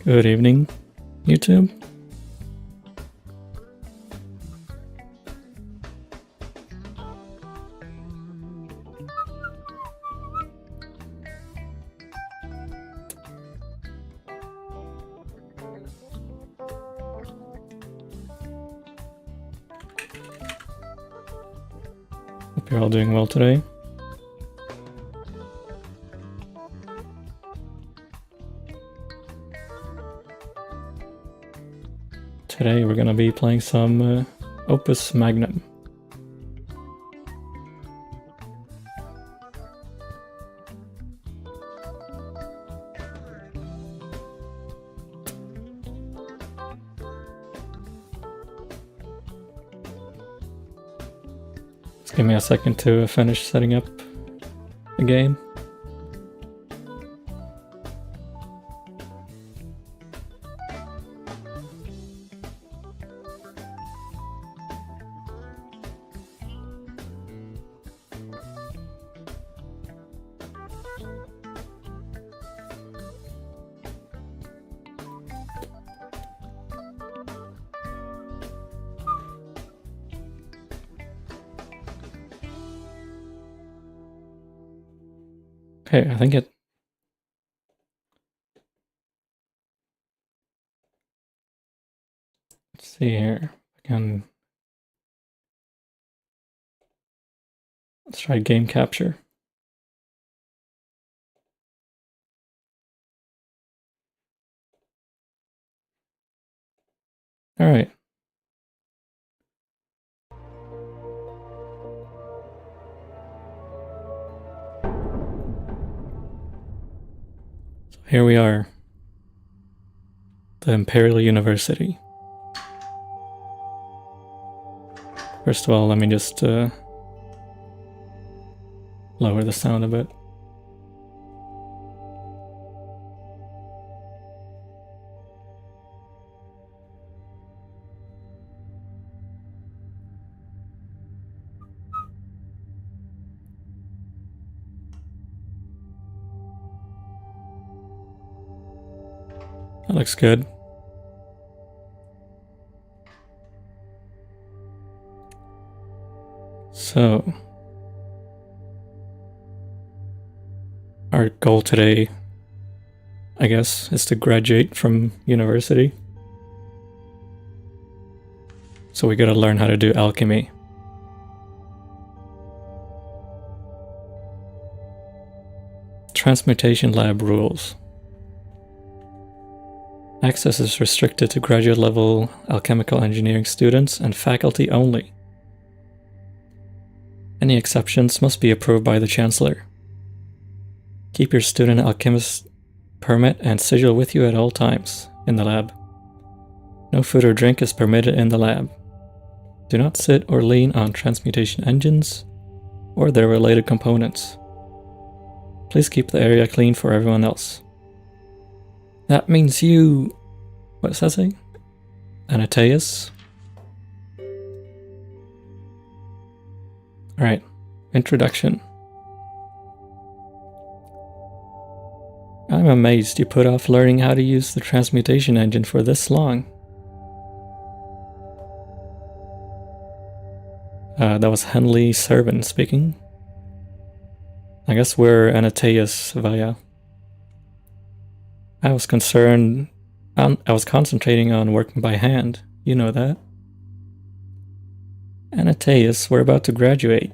Good evening, YouTube. Hope you're all doing well today. Today we're gonna be playing some Opus Magnum. Just give me a second to finish setting up the game. Okay, I think it... Let's see here. Let's try game capture. All right. So here we are. The Imperial University. First of all, let me just lower the sound a bit. That looks good. So, our goal today, I guess, is to graduate from university. So we gotta learn how to do alchemy. Transmutation lab rules. Access is restricted to graduate level alchemical engineering students and faculty only. Any exceptions must be approved by the Chancellor. Keep your student alchemist permit and sigil with you at all times in the lab. No food or drink is permitted in the lab. Do not sit or lean on transmutation engines or their related components. Please keep the area clean for everyone else. That means you... what does that say? Anateus? Alright, introduction. I'm amazed you put off learning how to use the transmutation engine for this long. That was Henley Servan speaking. I guess we're Anateus via. I was concentrating on working by hand. You know that. Anateus, we're about to graduate.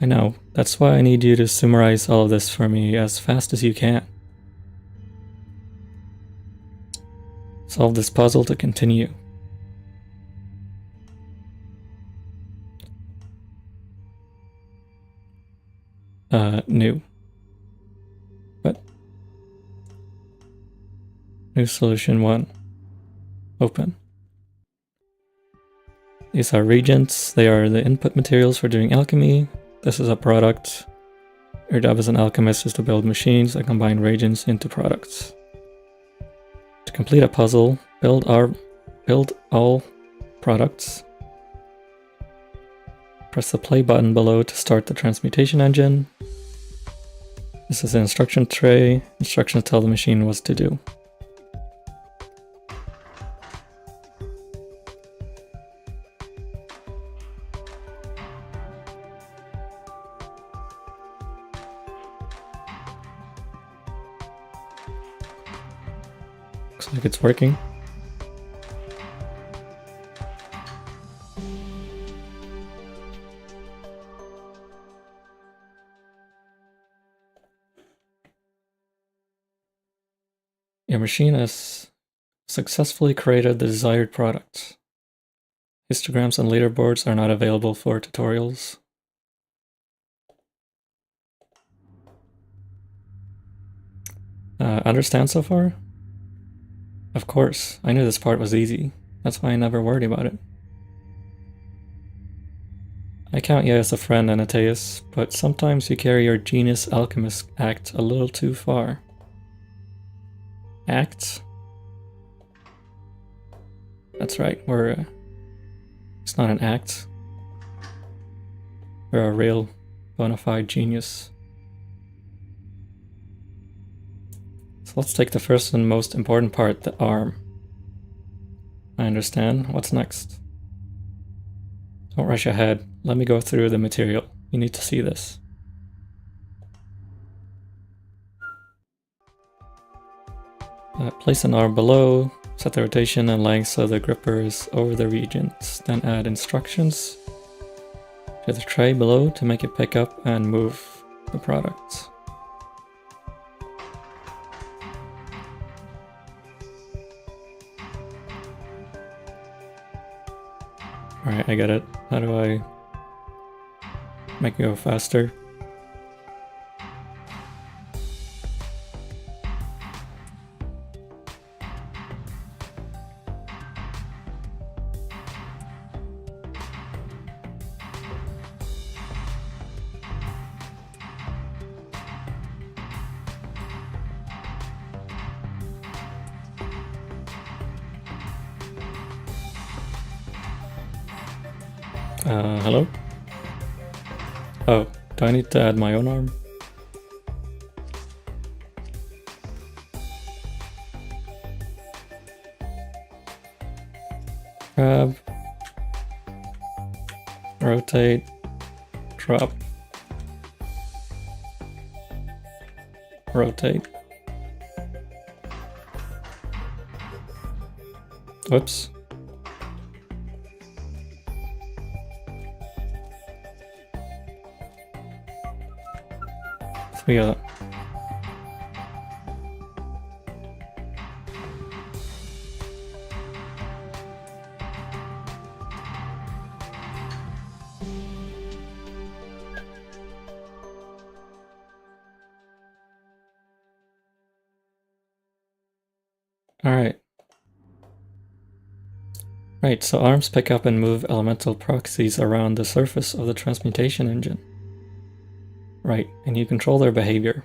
I know, that's why I need you to summarize all of this for me as fast as you can. Solve this puzzle to continue. New. What? New solution 1. Open. These are reagents. They are the input materials for doing alchemy. This is a product. Your job as an alchemist is to build machines that combine reagents into products. To complete a puzzle, build all products. Press the play button below to start the transmutation engine. This is an instruction tray. Instructions tell the machine what to do. Looks like it's working. Your machine has successfully created the desired product. Histograms and leaderboards are not available for tutorials. Understand so far? Of course, I knew this part was easy. That's why I never worried about it. I count you as a friend, Anataeus, but sometimes you carry your genius alchemist act a little too far. Act? That's right, it's not an act. We're a real, bona fide genius. So let's take the first and most important part, the arm. I understand. What's next? Don't rush ahead. Let me go through the material. You need to see this. Place an arm below, set the rotation and length of the grippers over the regions, then add instructions to the tray below to make it pick up and move the product. Alright, I get it. How do I make it go faster? Hello? Oh, do I need to add my own arm? Grab, rotate, drop, rotate. Whoops. We got Alright. Right, so arms pick up and move elemental proxies around the surface of the transmutation engine. Right, and you control their behavior.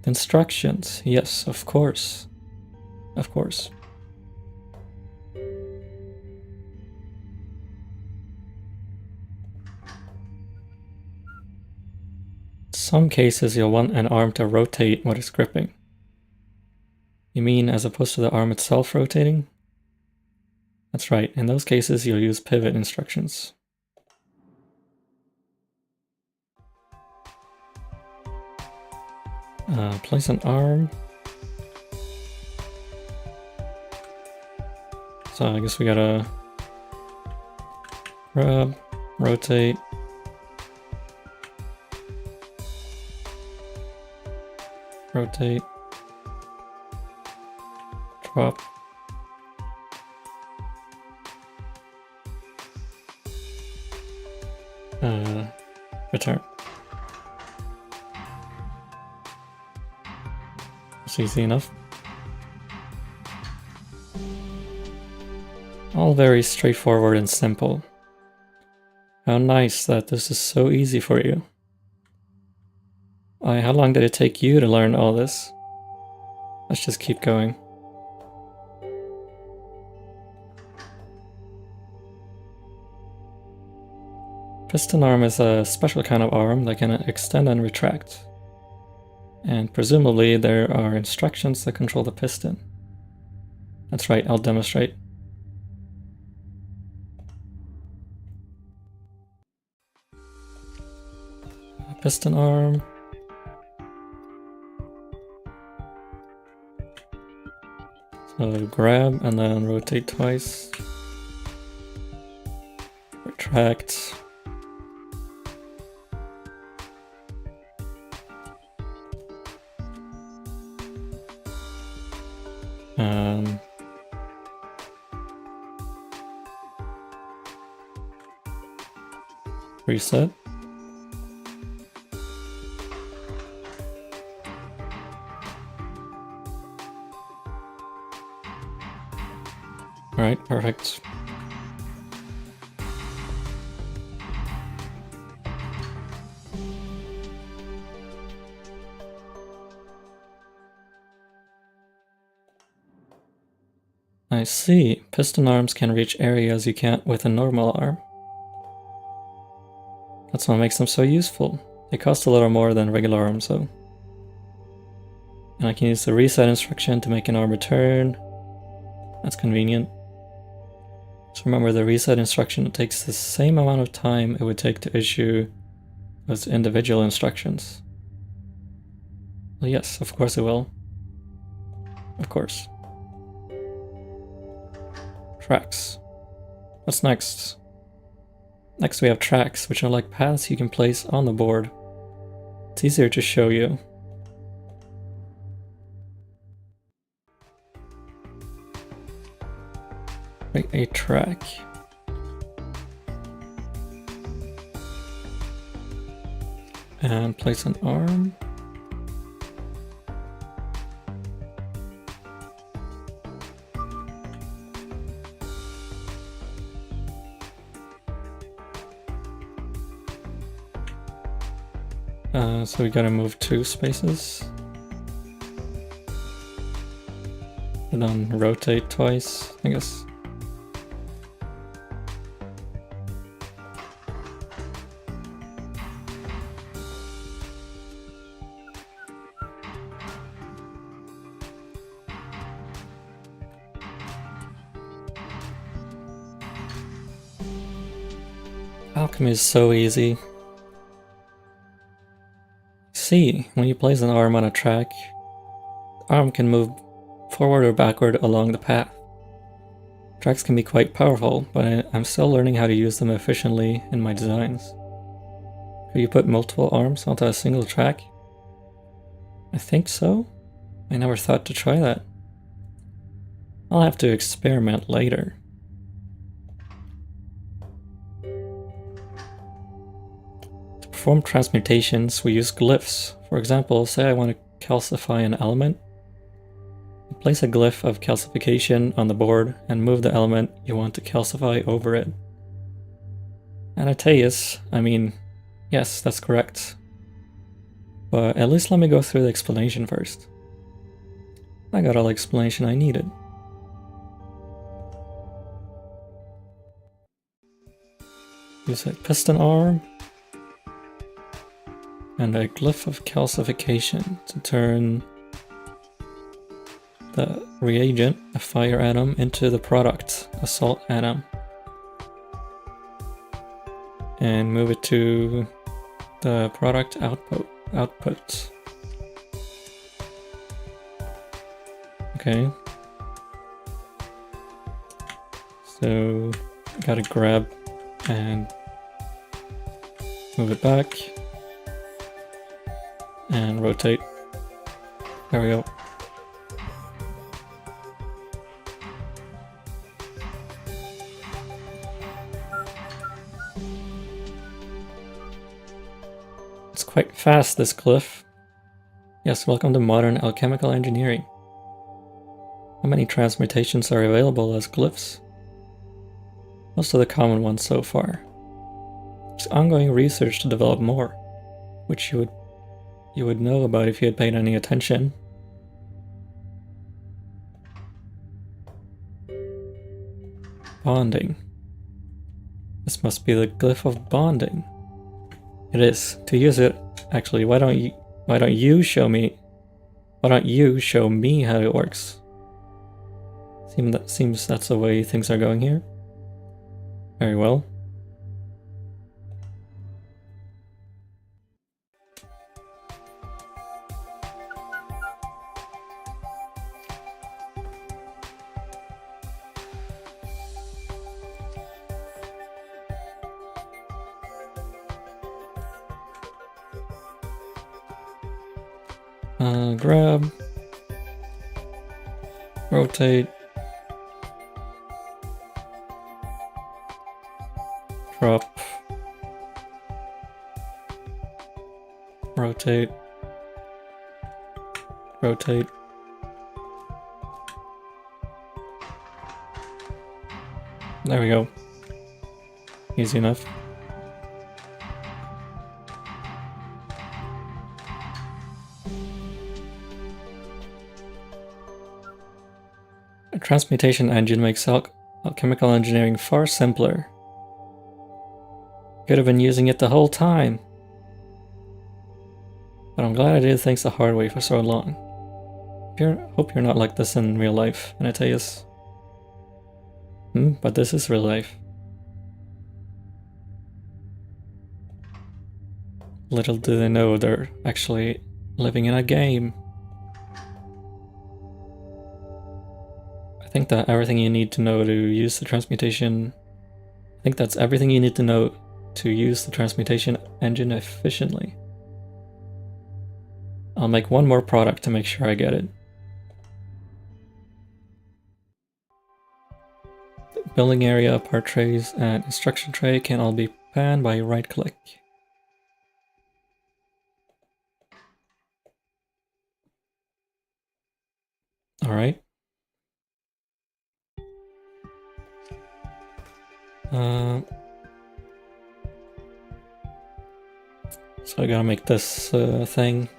Instructions, yes, of course. Of course. In some cases you'll want an arm to rotate what it's gripping. You mean as opposed to the arm itself rotating? That's right, in those cases you'll use pivot instructions. Place an arm. So I guess we gotta grab, rotate, rotate, drop, return. It's easy enough. All very straightforward and simple. How nice that this is so easy for you. How long did it take you to learn all this? Let's just keep going. Piston arm is a special kind of arm that can extend and retract. And presumably there are instructions that control the piston. That's right, I'll demonstrate. Piston arm. So grab and then rotate twice. Retract. Reset. Alright, perfect. I see. Piston arms can reach areas you can't with a normal arm. That's what makes them so useful. They cost a little more than regular arms though. And I can use the reset instruction to make an arm return. That's convenient. So remember, the reset instruction takes the same amount of time it would take to issue those individual instructions. Well, yes, of course it will. Of course. Tracks. What's next? Next we have tracks, which are like paths you can place on the board. It's easier to show you. Create a track. And place an arm. So we gotta move 2 spaces. And then rotate twice, I guess. Alchemy is so easy. See, when you place an arm on a track, the arm can move forward or backward along the path. Tracks can be quite powerful, but I'm still learning how to use them efficiently in my designs. Could you put multiple arms onto a single track? I think so. I never thought to try that. I'll have to experiment later. To perform transmutations, we use glyphs. For example, say I want to calcify an element. Place a glyph of calcification on the board and move the element you want to calcify over it. Anateus, I mean, yes, that's correct. But at least let me go through the explanation first. I got all the explanation I needed. Use a piston arm and a glyph of calcification to turn the reagent, a fire atom, into the product, a salt atom. And move it to the product output. Okay. So gotta grab and move it back and rotate. There we go. It's quite fast, this glyph. Yes, welcome to modern alchemical engineering. How many transmutations are available as glyphs? Most of the common ones so far. There's ongoing research to develop more, which you would know about if you had paid any attention. Bonding. This must be the glyph of bonding. It is. To use it, actually, why don't Why don't you show me? Why don't you show me how it works? Seems that's the way things are going here. Very well. Grab, rotate, drop, rotate, rotate. There we go. Easy enough. A transmutation engine makes alchemical engineering far simpler. Could have been using it the whole time. But I'm glad I did things the hard way for so long. Hope you're not like this in real life, Antaeus. But this is real life. Little do they know they're actually living in a game. I think that everything you need to know to use the transmutation... I think that's everything you need to know to use the transmutation engine efficiently. I'll make one more product to make sure I get it. The building area, part trays, and instruction tray can all be panned by right click. Alright. So I gotta make this thing.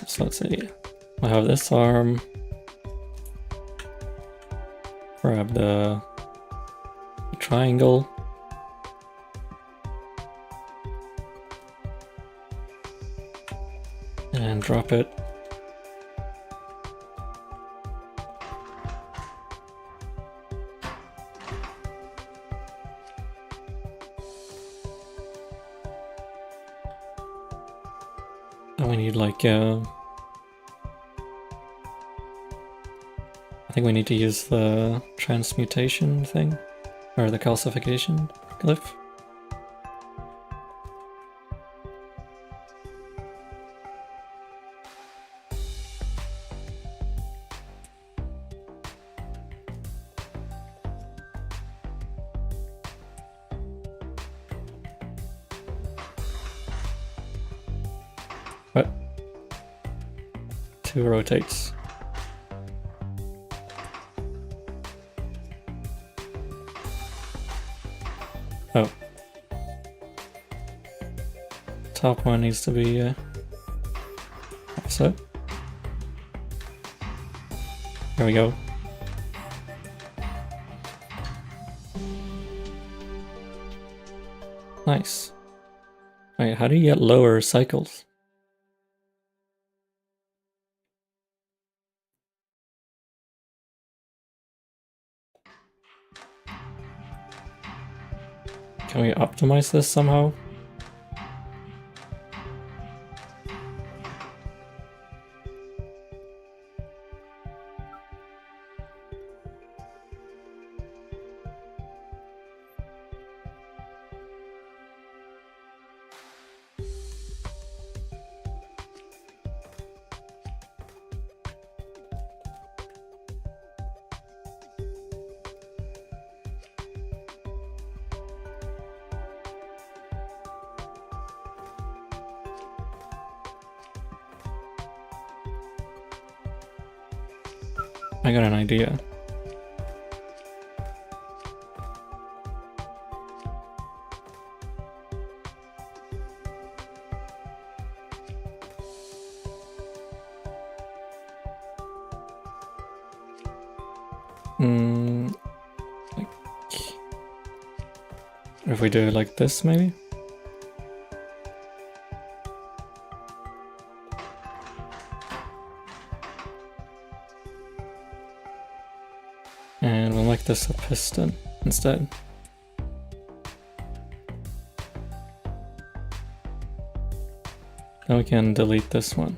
So let's see. I have this arm. Grab the triangle. And drop it. And we need like I think we need to use the transmutation thing, or the calcification glyph. What? 2 rotates. Oh. Top one needs to be offset. There we go. Nice. Wait, how do you get lower cycles? Can we optimize this somehow? I got an idea. Like, if we do it like this, maybe? And we'll make this a piston instead. Then we can delete this one.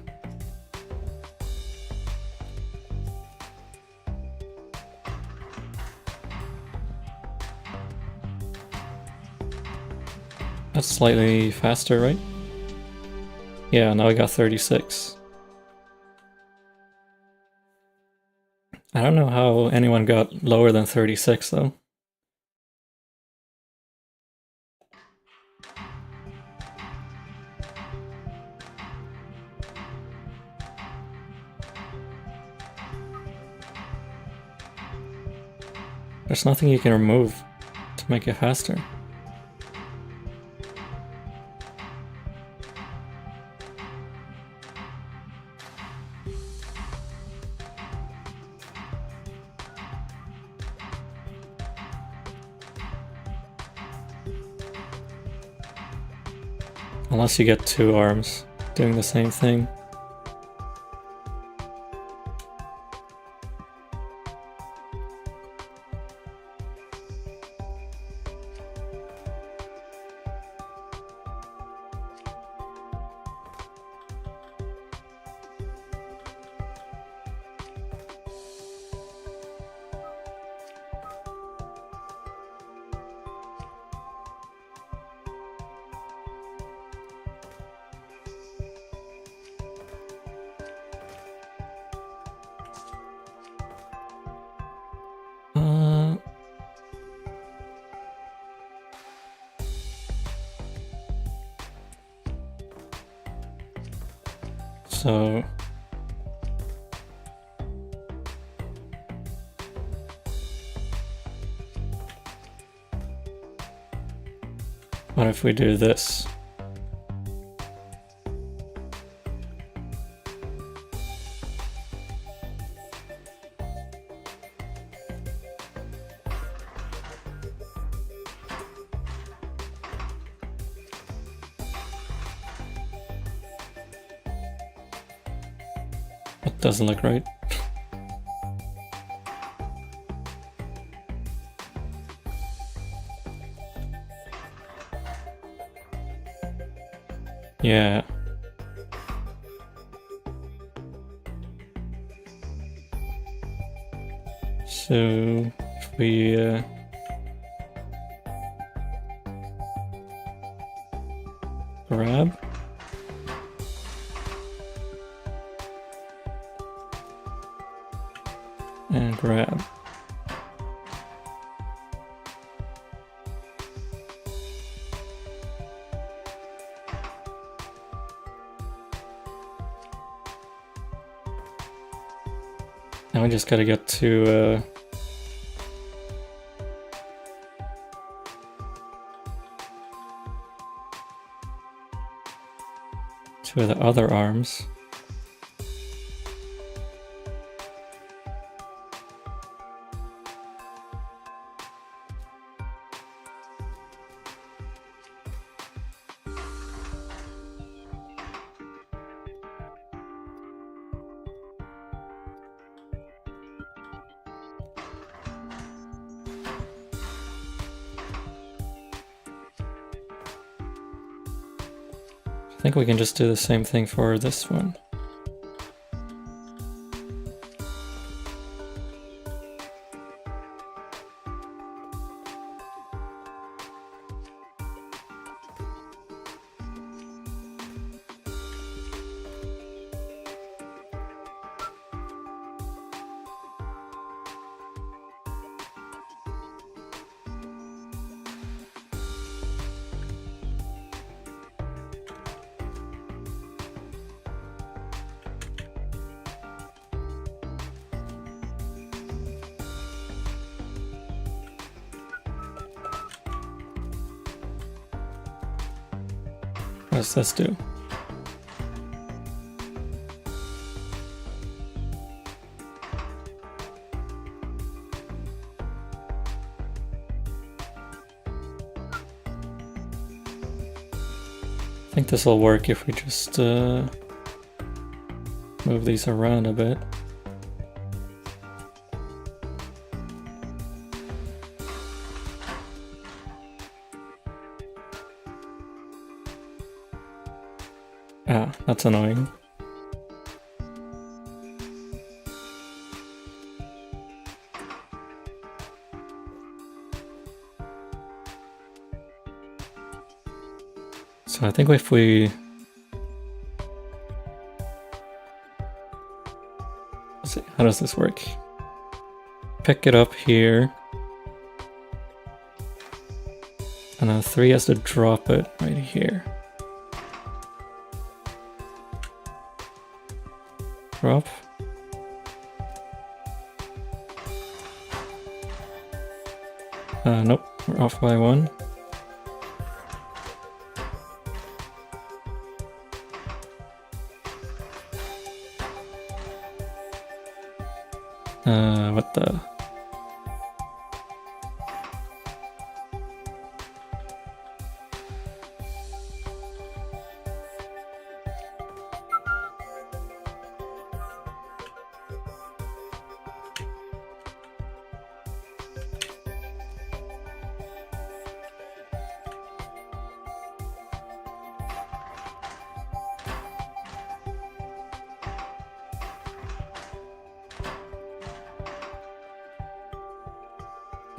That's slightly faster, right? Yeah, now we got 36. I don't know how anyone got lower than 36 though. There's nothing you can remove to make it faster. Unless you get 2 arms doing the same thing. So what if we do this? That doesn't look right. Yeah. So if we grab and grab. Now we just gotta get to the other arms. I think we can just do the same thing for this one. What does this do? think this will work if we just move these around a bit. Ah, that's annoying. So I think if we... Let's see, how does this work? Pick it up here. And then 3 has to drop it right here. Drop. Nope, we're off by 1. What the?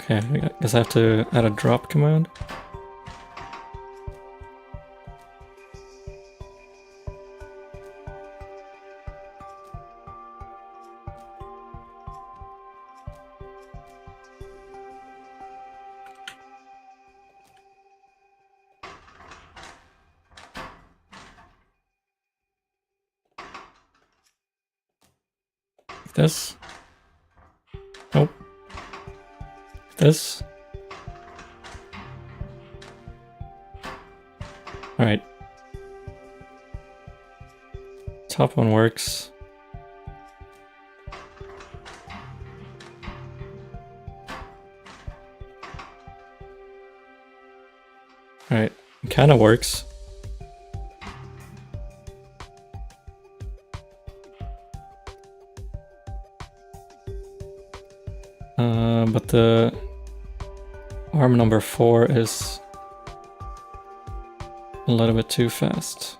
Okay, I guess I have to add a drop command. Like this. Nope. This. Alright. Top one works. Alright, it kinda works. But the arm number 4 is a little bit too fast.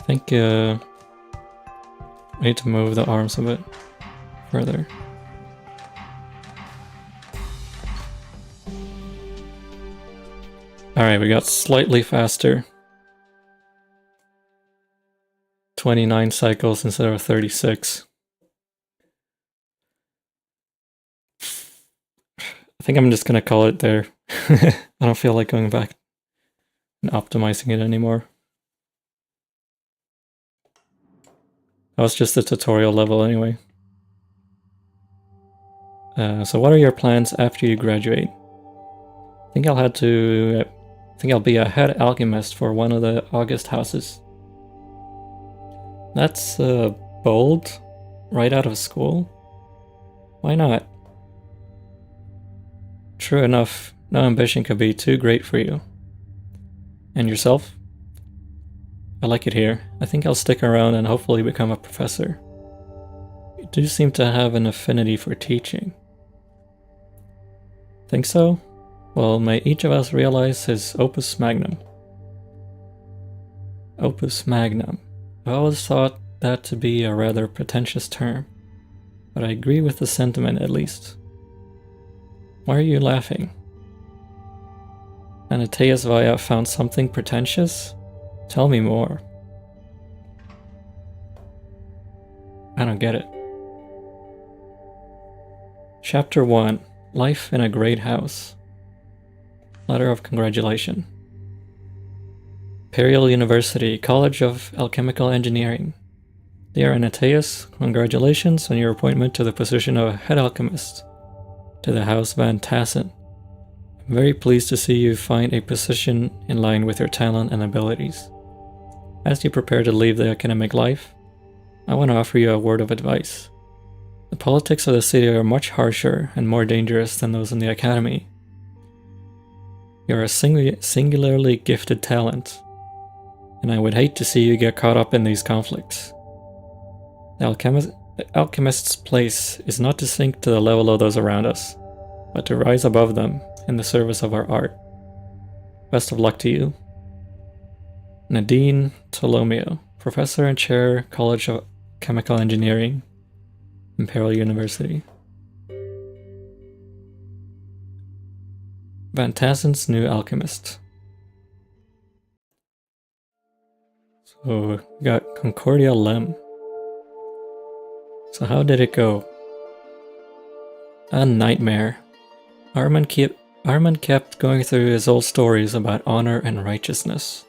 I think I need to move the arms a bit further. Alright, we got slightly faster. 29 cycles instead of 36. I think I'm just gonna call it there. I don't feel like going back and optimizing it anymore. That was just a tutorial level anyway. So what are your plans after you graduate? I think I'll be a head alchemist for one of the August houses. That's bold, right out of school. Why not? True enough, no ambition could be too great for you. And yourself? I like it here. I think I'll stick around and hopefully become a professor. You do seem to have an affinity for teaching. Think so? Well, may each of us realize his Opus Magnum. Opus Magnum. I always thought that to be a rather pretentious term, but I agree with the sentiment at least. Why are you laughing? Anateas Vaya found something pretentious? Tell me more. I don't get it. Chapter 1. Life in a Great House. Letter of congratulation. Imperial University, College of Alchemical Engineering. Dear Anataeus, congratulations on your appointment to the position of head alchemist to the House Van Tassen. I'm very pleased to see you find a position in line with your talent and abilities. As you prepare to leave the academic life, I want to offer you a word of advice. The politics of the city are much harsher and more dangerous than those in the academy. You're a singularly gifted talent, and I would hate to see you get caught up in these conflicts. The alchemist's place is not to sink to the level of those around us, but to rise above them in the service of our art. Best of luck to you. Nadine Tolomeo, Professor and Chair, College of Chemical Engineering, Imperial University. Van Tassen's new alchemist. So we got Concordia Lem. So how did it go? A nightmare. Armand kept going through his old stories about honor and righteousness.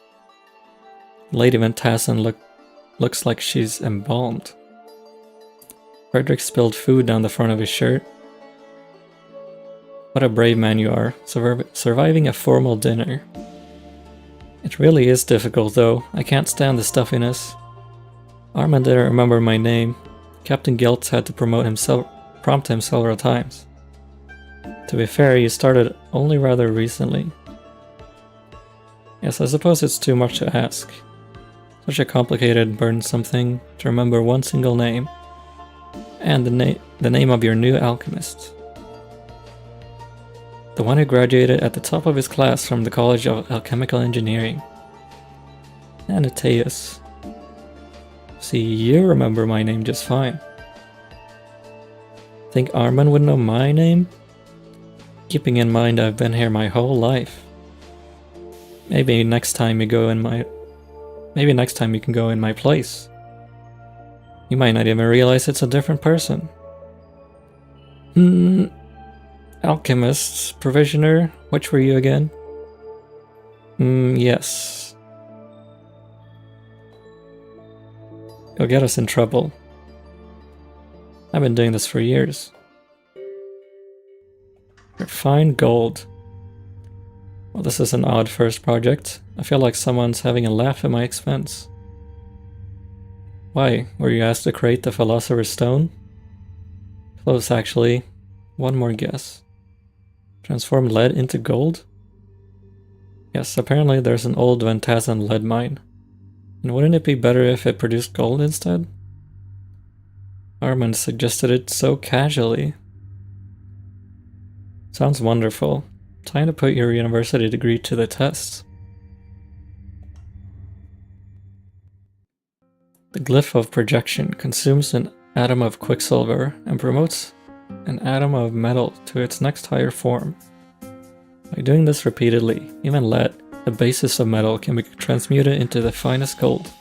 Lady Van Tassen looks like she's embalmed. Frederick spilled food down the front of his shirt. What a brave man you are, surviving a formal dinner. It really is difficult though, I can't stand the stuffiness. Armand didn't remember my name. Captain Geltz had to prompt him several times. To be fair, he started only rather recently. Yes, I suppose it's too much to ask. Such a complicated, burdensome thing to remember one single name. And the name of your new alchemist. The one who graduated at the top of his class from the College of Alchemical Engineering. Anataeus. See, you remember my name just fine. Think Armand would know my name? Keeping in mind I've been here my whole life. Maybe next time you can go in my place. You might not even realize it's a different person. Alchemists, provisioner, which were you again? Yes. You'll get us in trouble. I've been doing this for years. Refined gold. Well, this is an odd first project. I feel like someone's having a laugh at my expense. Why? Were you asked to create the Philosopher's Stone? Close, actually. One more guess. Transform lead into gold? Yes, apparently there's an old Van Tassen lead mine. And wouldn't it be better if it produced gold instead? Armand suggested it so casually. Sounds wonderful. Time to put your university degree to the test. The glyph of projection consumes an atom of quicksilver and promotes an atom of metal to its next higher form. By doing this repeatedly, even lead, the basis of metal, can be transmuted into the finest gold.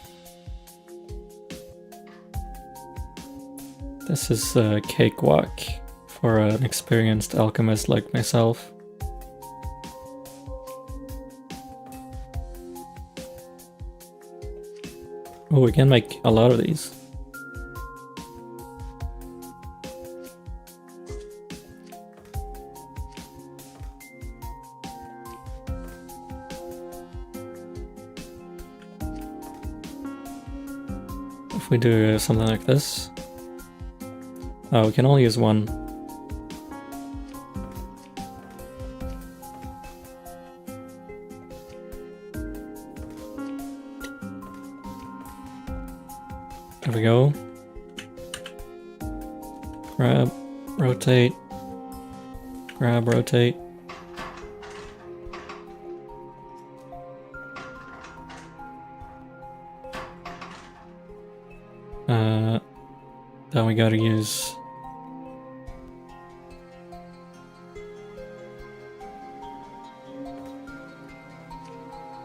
This is a cakewalk for an experienced alchemist like myself. Oh, we can make a lot of these. If we do something like this. Oh, we can only use one. There we go. Grab, rotate, grab, rotate. Then we gotta use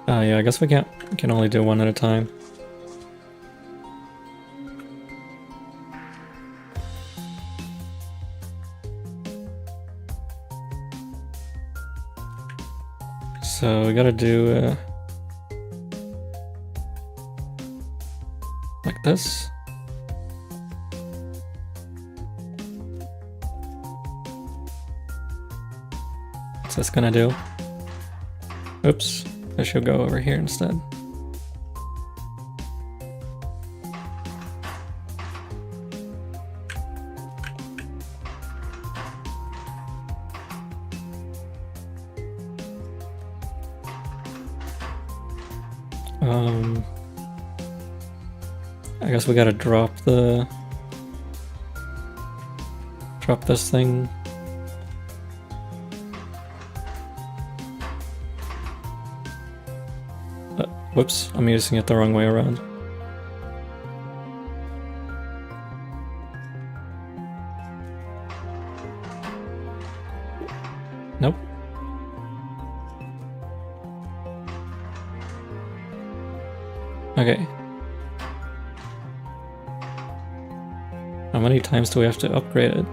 yeah, I guess we can only do one at a time. So we gotta do this. What's this gonna do? Oops, I should go over here instead. I guess we gotta drop this thing. Whoops, I'm using it the wrong way around. Nope. Okay. How many times do we have to upgrade it?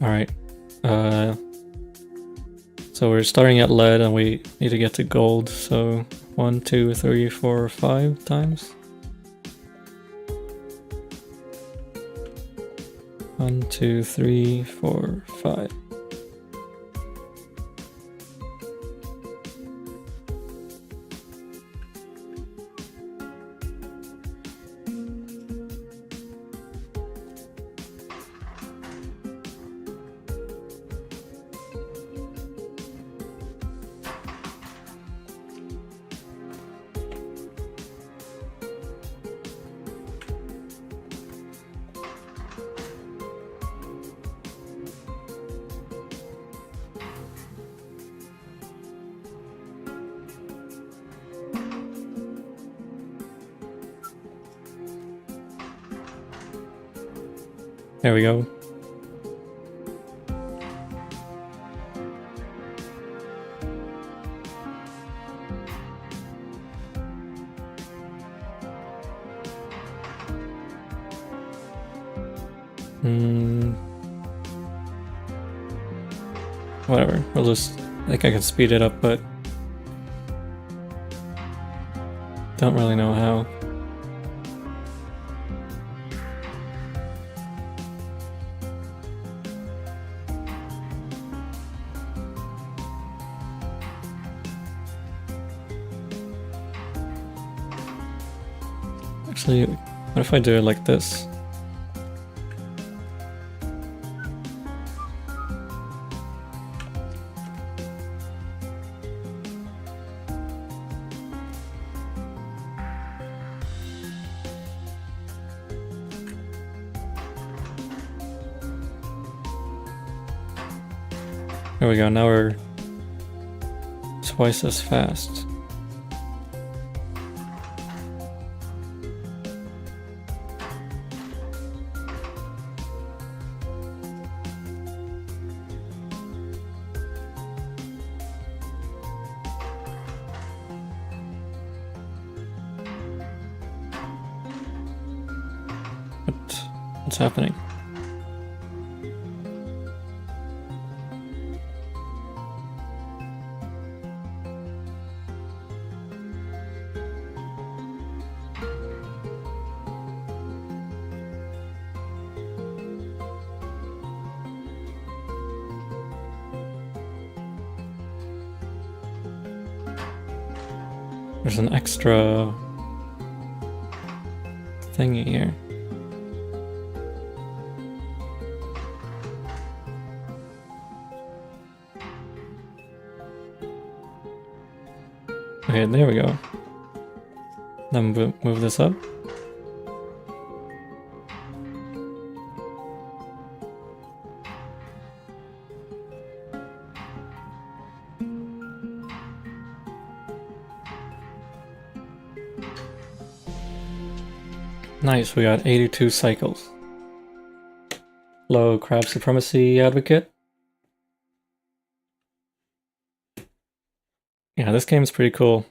Alright. So we're starting at lead and we need to get to gold, so 1, 2, 3, 4, 5 times. 1, 2, 3, 4, 5. There we go. Whatever, we'll just, I think I can speed it up, but don't really know how. Actually, what if I do it like this? There we go, now we're twice as fast. What's happening? There's an extra thingy here. Okay, there we go. Then move this up. Nice, we got 82 cycles. Hello, Crab Supremacy Advocate. Yeah, this game is pretty cool.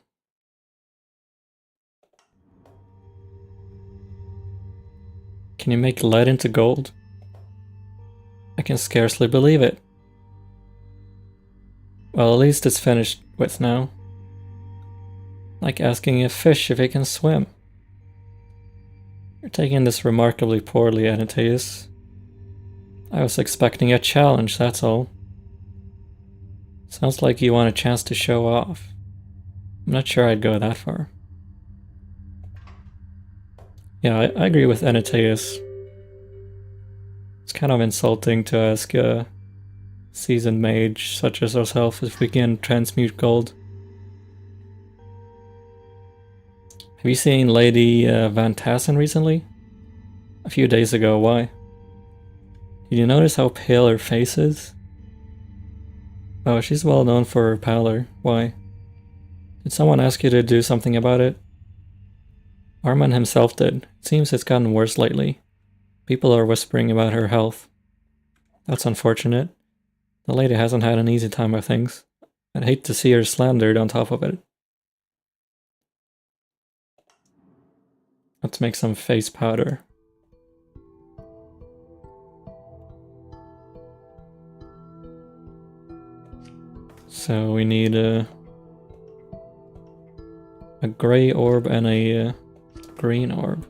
Can you make lead into gold? I can scarcely believe it. Well, at least it's finished with now. Like asking a fish if it can swim. You're taking this remarkably poorly, Antaeus. I was expecting a challenge, that's all. Sounds like you want a chance to show off. I'm not sure I'd go that far. Yeah, I agree with Antaeus. It's kind of insulting to ask a seasoned mage such as ourselves if we can transmute gold. Have you seen Lady Van Tassen recently? A few days ago, why? Did you notice how pale her face is? Oh, she's well known for her pallor. Why? Did someone ask you to do something about it? Arman himself did. It seems it's gotten worse lately. People are whispering about her health. That's unfortunate. The lady hasn't had an easy time of things. I'd hate to see her slandered on top of it. Let's make some face powder. So we need a gray orb and a green orb.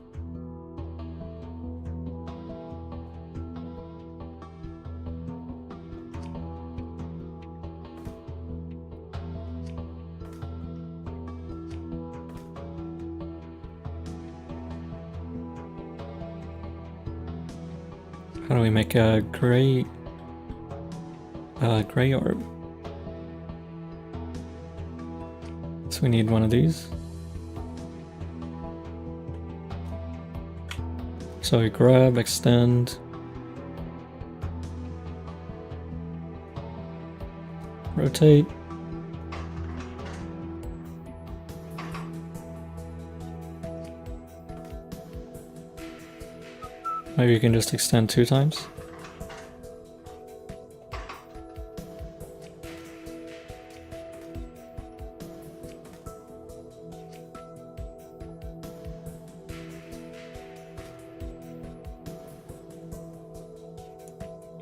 How do we make a gray orb? So we need one of these. So we grab, extend, rotate. Maybe you can just extend 2 times.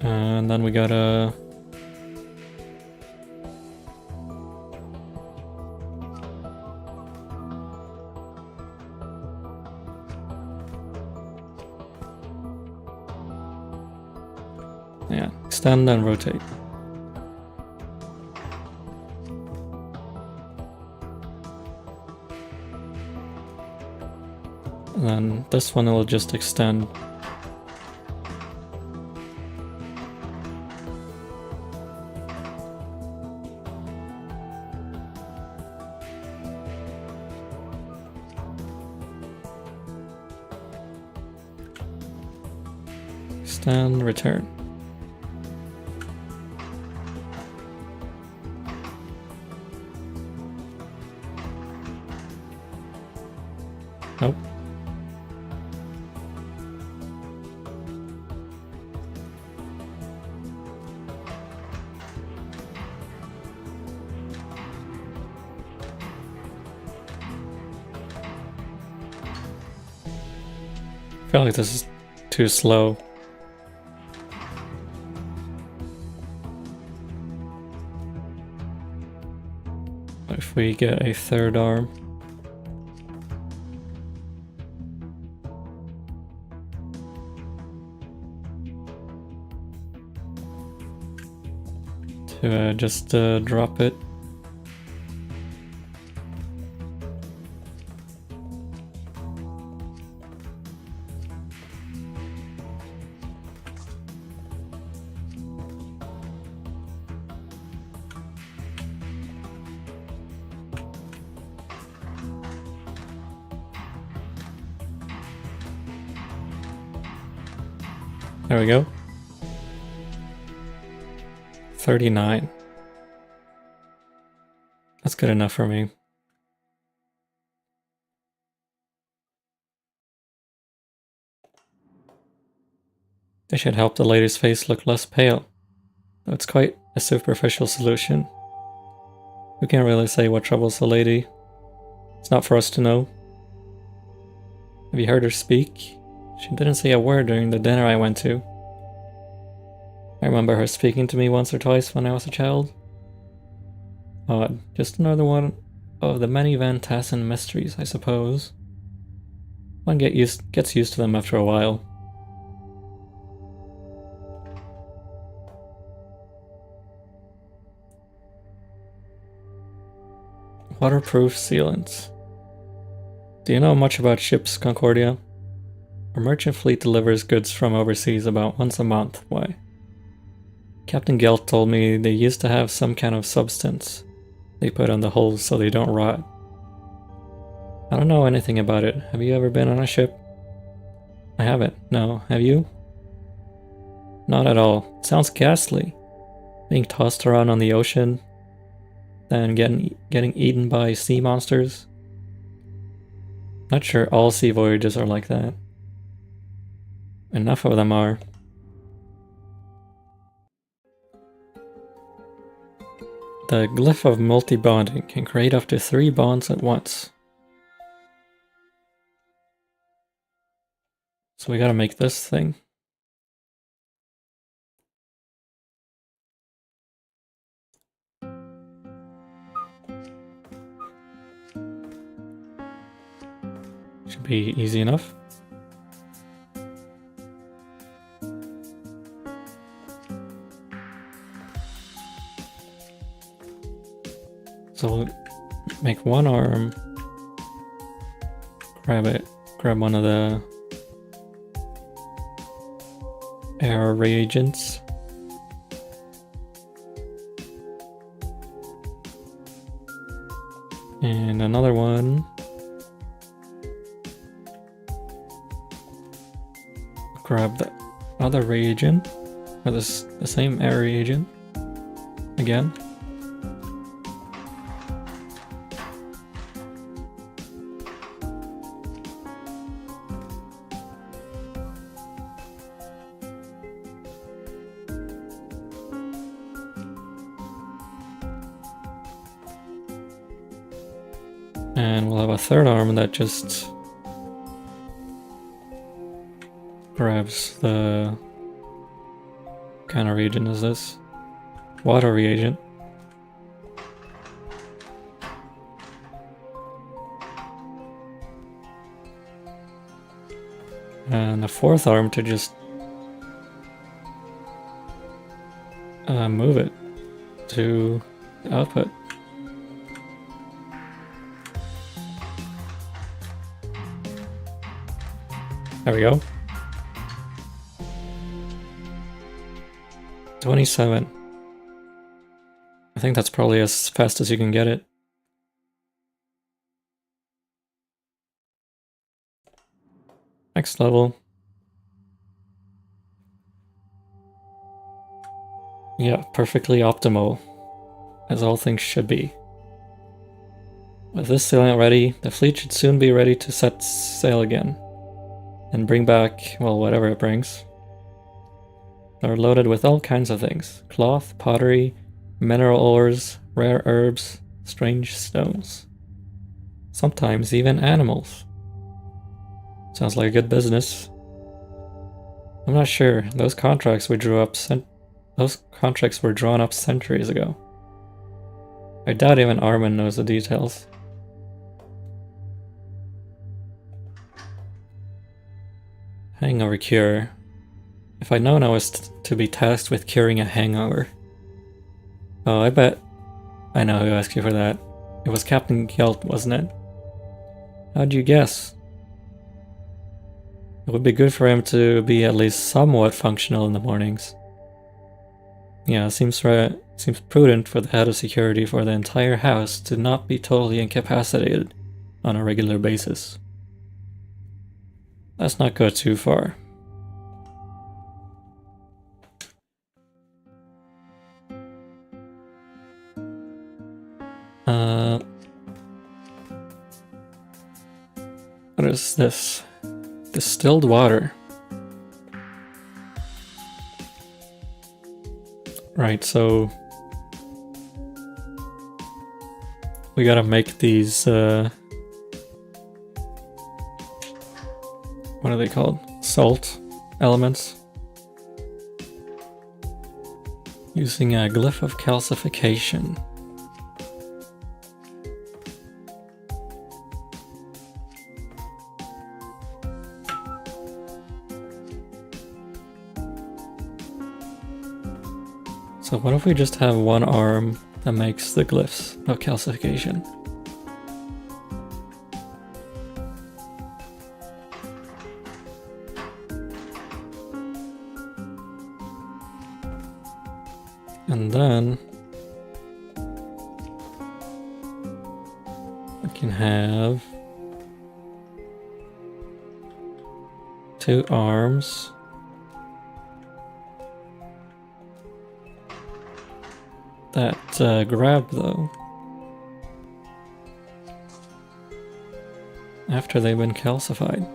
And then we gotta extend and rotate. And then this one will just extend. Extend, return. Nope. I feel like this is too slow. If we get a 3rd arm. To just drop it. There we go. 39. That's good enough for me. This should help the lady's face look less pale, though it's quite a superficial solution. We can't really say what troubles the lady. It's not for us to know. Have you heard her speak? She didn't say a word during the dinner I went to. I remember her speaking to me once or twice when I was a child. Odd. Just another one of the many Van Tassen mysteries, I suppose. One gets used to them after a while. Waterproof sealants. Do you know much about ships, Concordia? Our merchant fleet delivers goods from overseas about once a month. Why? Captain Gelt told me they used to have some kind of substance they put on the hulls so they don't rot. I don't know anything about it. Have you ever been on a ship? I haven't. No. Have you? Not at all. It sounds ghastly. Being tossed around on the ocean, then getting eaten by sea monsters. Not sure all sea voyages are like that. Enough of them are. The glyph of multi-bonding can create up to 3 bonds at once. So we gotta make this thing. Should be easy enough. So we'll make one arm, grab one of the air reagents. And another one. Grab the other reagent, or the same air reagent again. And we'll have a third arm that just grabs the... what kind of reagent is this? Water reagent. And a fourth arm to just move it to the output. There we go. 27. I think that's probably as fast as you can get it. Next level. Yeah, perfectly optimal, as all things should be. With this sailing ready, the fleet should soon be ready to set sail again. And bring back, well, whatever it brings. They're loaded with all kinds of things. Cloth, pottery, mineral ores, rare herbs, strange stones. Sometimes even animals. Sounds like a good business. I'm not sure. Those contracts were drawn up centuries ago. I doubt even Armin knows the details. Hangover cure. If I'd known I was to be tasked with curing a hangover. Oh, I bet I know who asked you for that. It was Captain Gelt, wasn't it? How'd you guess? It would be good for him to be at least somewhat functional in the mornings. Yeah, it seems prudent for the head of security for the entire house to not be totally incapacitated on a regular basis. Let's not go too far. What is this? Distilled water. Right, so we gotta make these, what are they called? Salt elements. Using a glyph of calcification. So what if we just have one arm that makes the glyphs of calcification? And then we can have 2 arms that grab though after they've been calcified.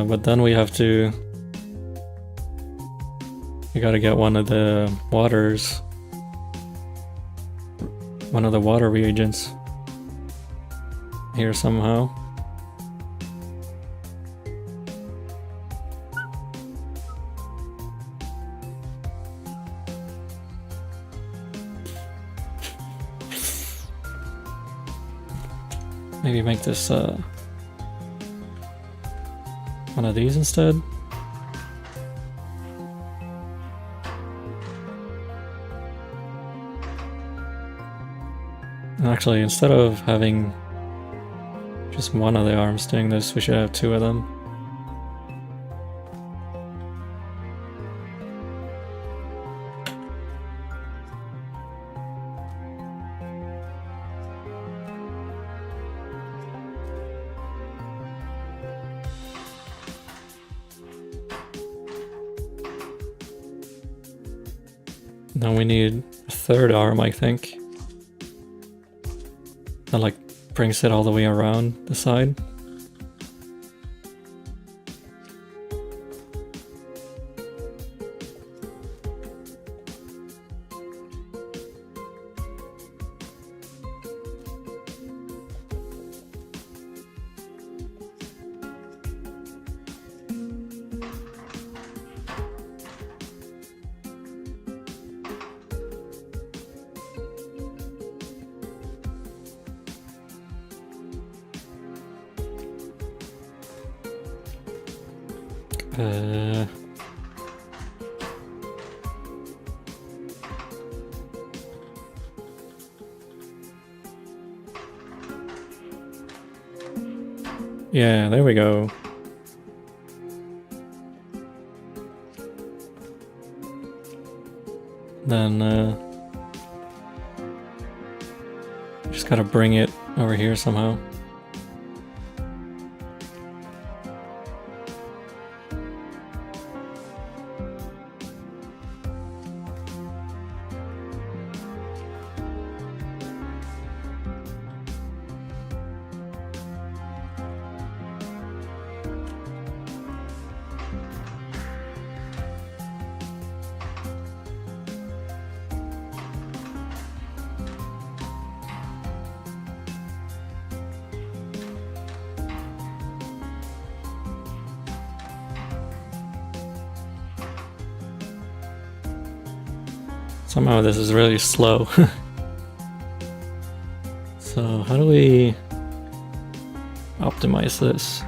But then we gotta get one of the water reagents here somehow. Maybe make this one of these instead. And actually, instead of having just one of the arms doing this, we should have 2 of them. Now we need a 3rd arm, I think. That like brings it all the way around the side. Yeah, there we go. Then just gotta bring it over here somehow. Somehow this is really slow. So how do we optimize this?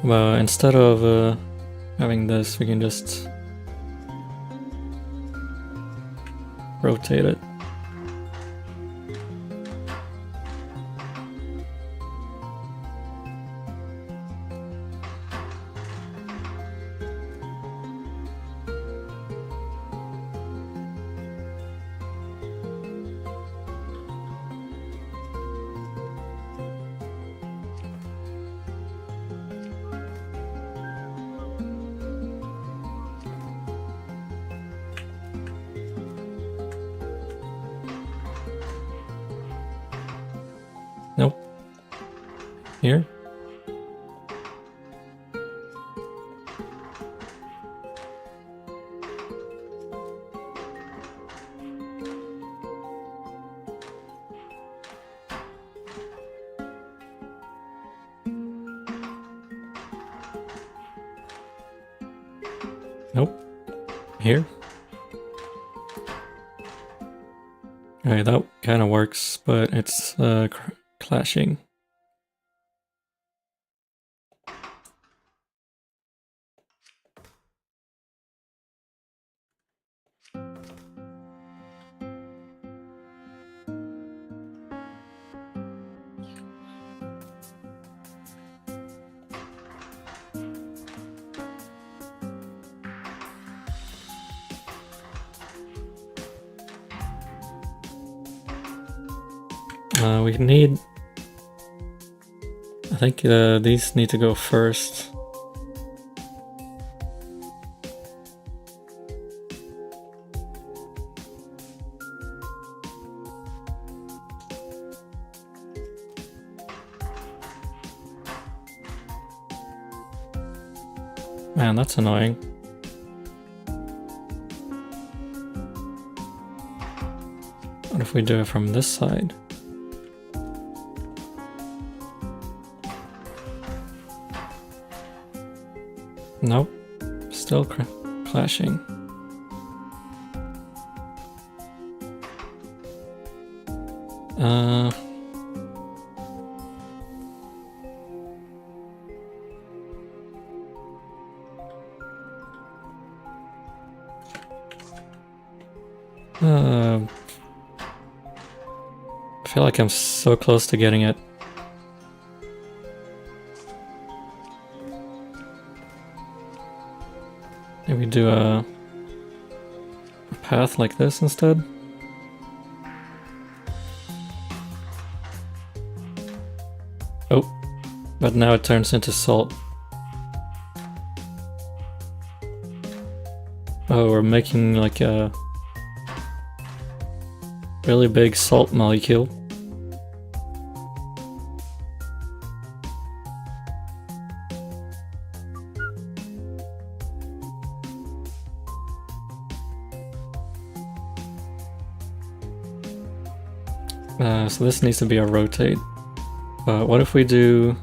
Well, instead of having this, we can just rotate it. Nope. Here? Nope. Here? Alright, that kind of works, but it's clashing. We need... I think these need to go first. Man, that's annoying. What if we do it from this side? Nope, still clashing. I feel like I'm so close to getting it. Maybe do a path like this instead. Oh, but now it turns into salt. Oh, we're making like a really big salt molecule. So this needs to be a rotate. But what if we do...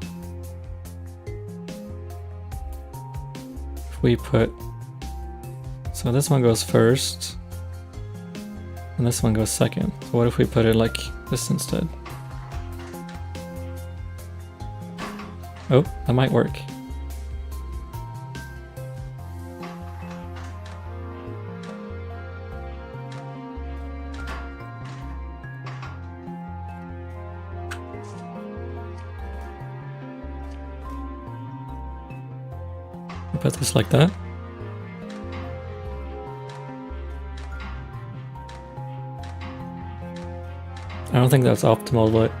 If we put... So this one goes first. And this one goes second. So what if we put it like this instead? Oh, that might work. Put this like that. I don't think that's optimal, but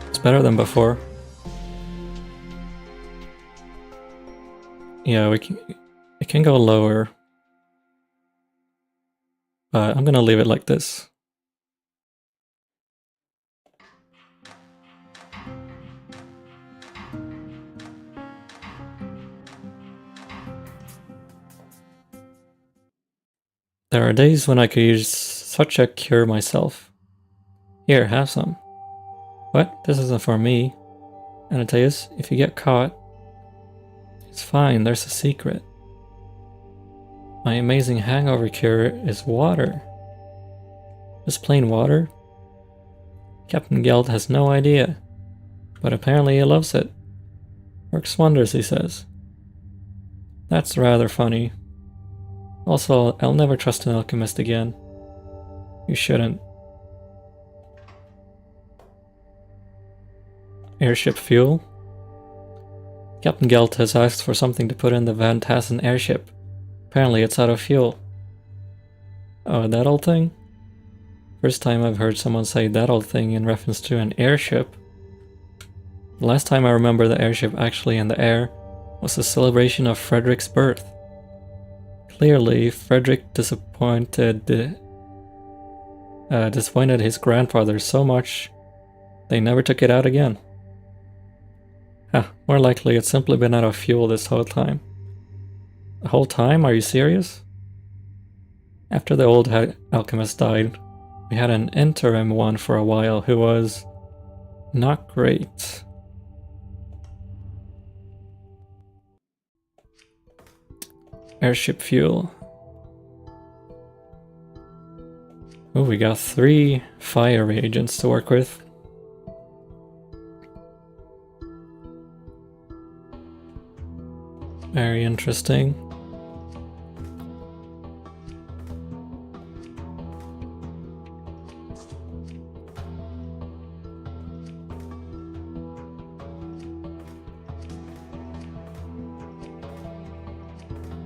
it's better than before. Yeah, it can go lower. But I'm gonna leave it like this. There are days when I could use such a cure myself. Here, have some. What? This isn't for me. And I tell you this, if you get caught, it's fine, there's a secret. My amazing hangover cure is water. Just plain water? Captain Gelt has no idea, but apparently he loves it. Works wonders, he says. That's rather funny. Also, I'll never trust an alchemist again. You shouldn't. Airship fuel? Captain Gelt has asked for something to put in the Van Tassen airship. Apparently it's out of fuel. Oh, that old thing? First time I've heard someone say that old thing in reference to an airship. The last time I remember the airship actually in the air was the celebration of Frederick's birth. Clearly, Frederick disappointed his grandfather so much they never took it out again. More likely it's simply been out of fuel this whole time. The whole time? Are you serious? After the old alchemist died, we had an interim one for a while who was not great. Airship fuel. Oh, we got 3 fire reagents to work with. Very interesting.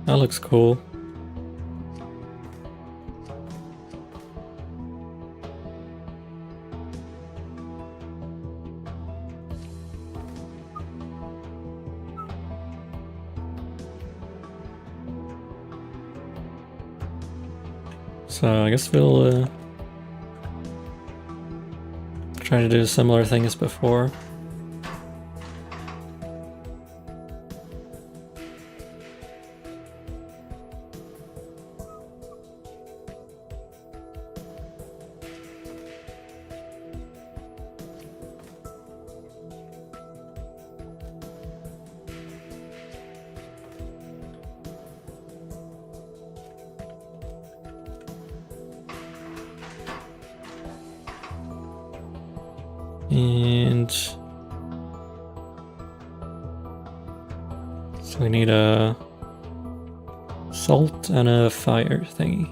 That looks cool. So I guess we'll try to do similar things before. And so we need a salt and a fire thingy.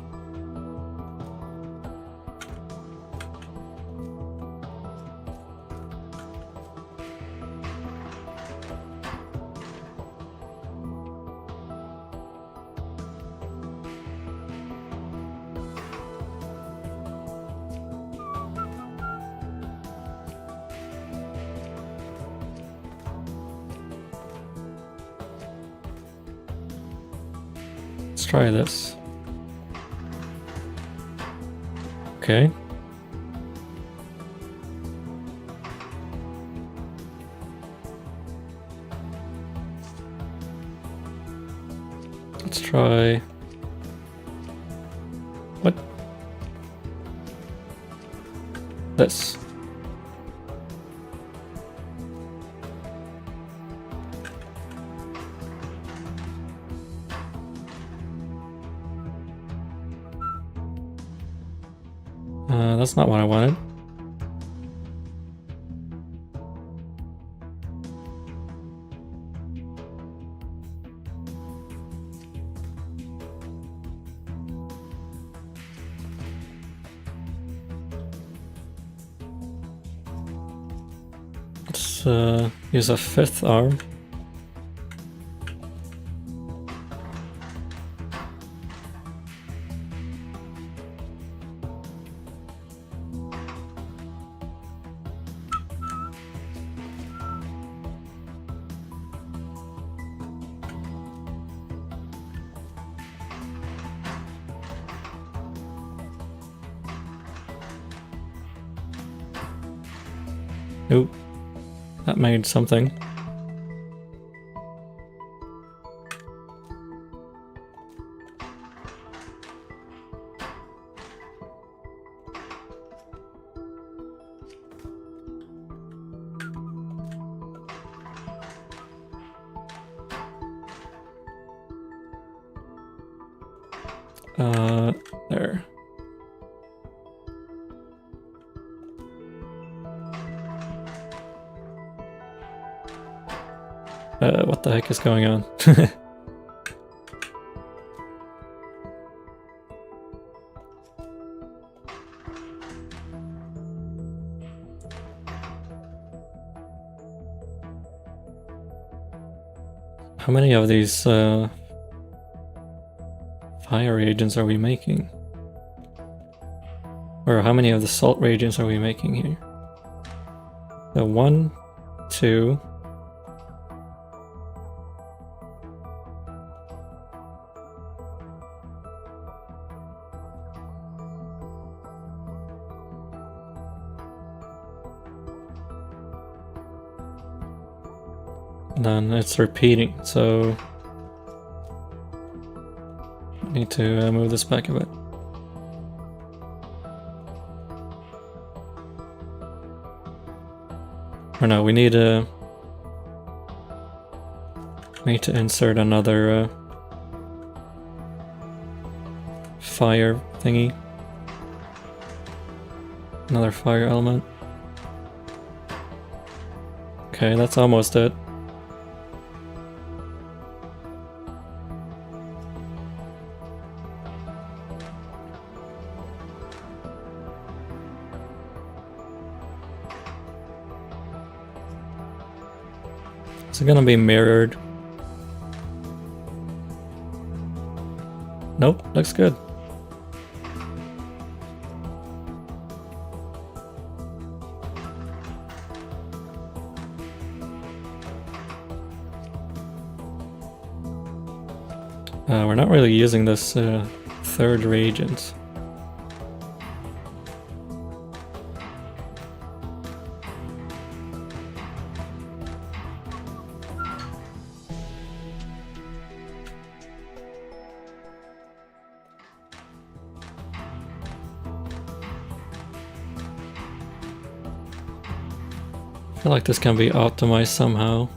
Let's try this. Okay. Let's try... What? This. That's not what I wanted. Let's use a 5th arm. Nope. That made something. There. What the heck is going on? How many of these fire reagents are we making? Or how many of the salt reagents are we making here? The 1, 2... then it's repeating, so I need to move this back a bit. Or no, we need to insert another fire thingy. Another fire element. Okay, that's almost it. Is it gonna be mirrored? Nope, looks good. We're not really using this third reagent. I feel like this can be optimized somehow.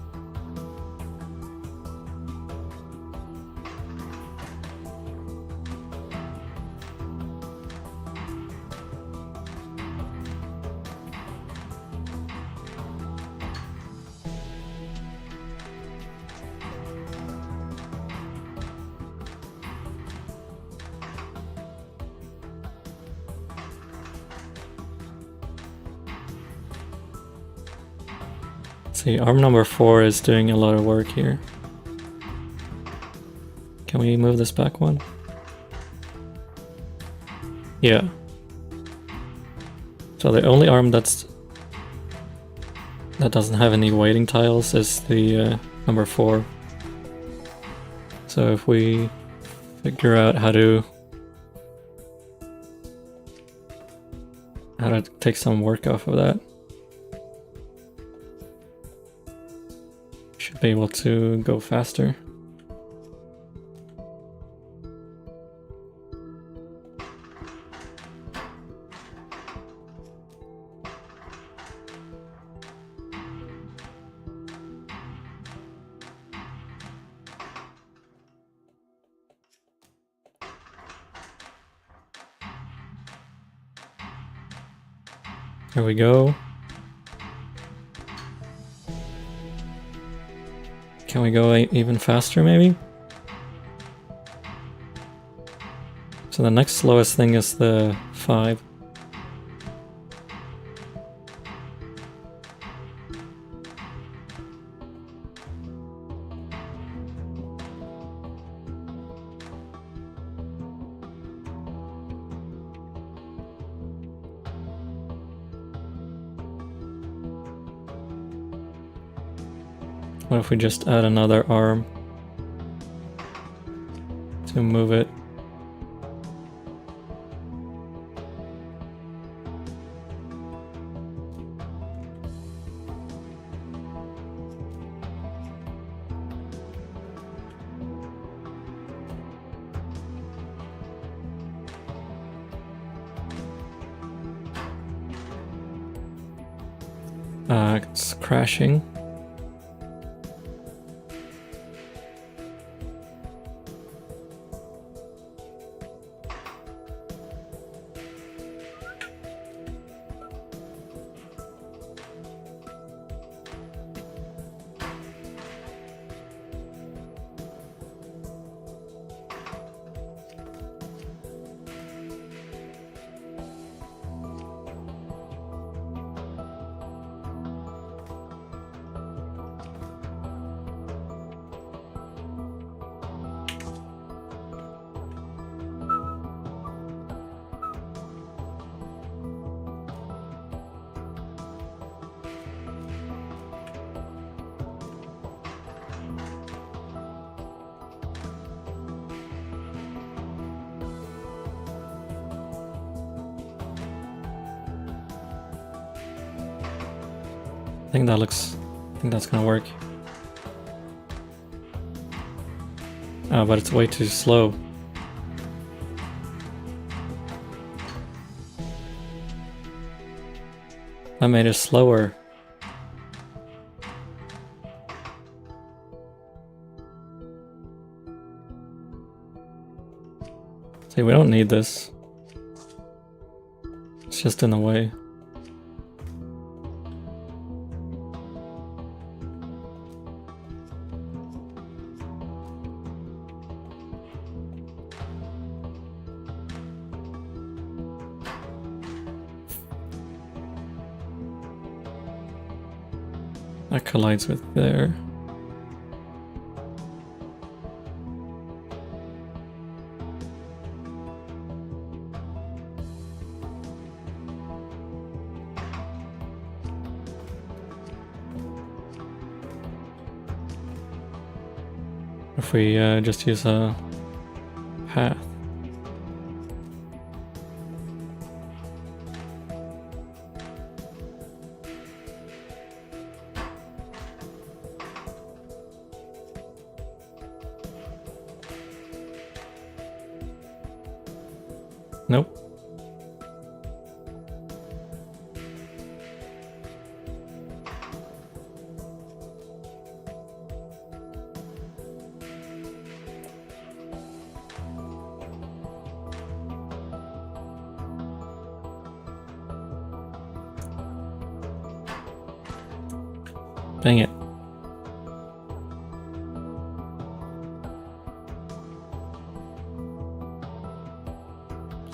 See, arm number 4 is doing a lot of work here. Can we move this back one? Yeah. So the only arm that doesn't have any weighting tiles is the number 4. So if we figure out how to take some work off of that, should be able to go faster. There we go. Can we go even faster, maybe? So the next slowest thing is the 5. What if we just add another arm to move it? It's crashing. I think that's gonna work. Oh, but it's way too slow. I made it slower. See, we don't need this. It's just in the way. That collides with there. If we just use a path. Nope. Dang it.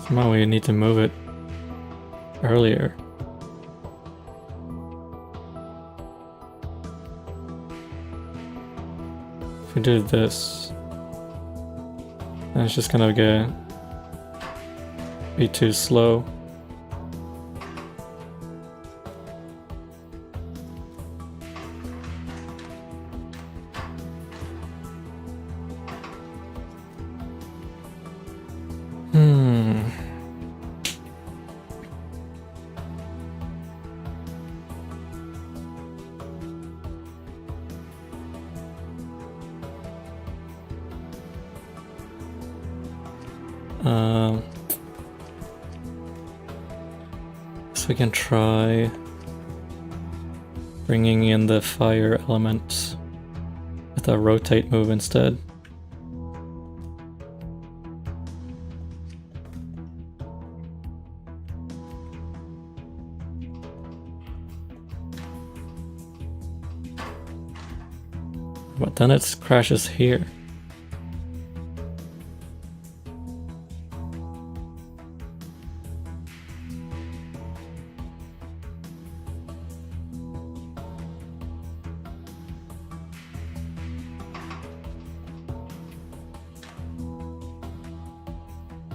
Somehow we need to move it earlier. If we do this, then it's just gonna be too slow. So we can try bringing in the fire element with a rotate move instead. But then it crashes here.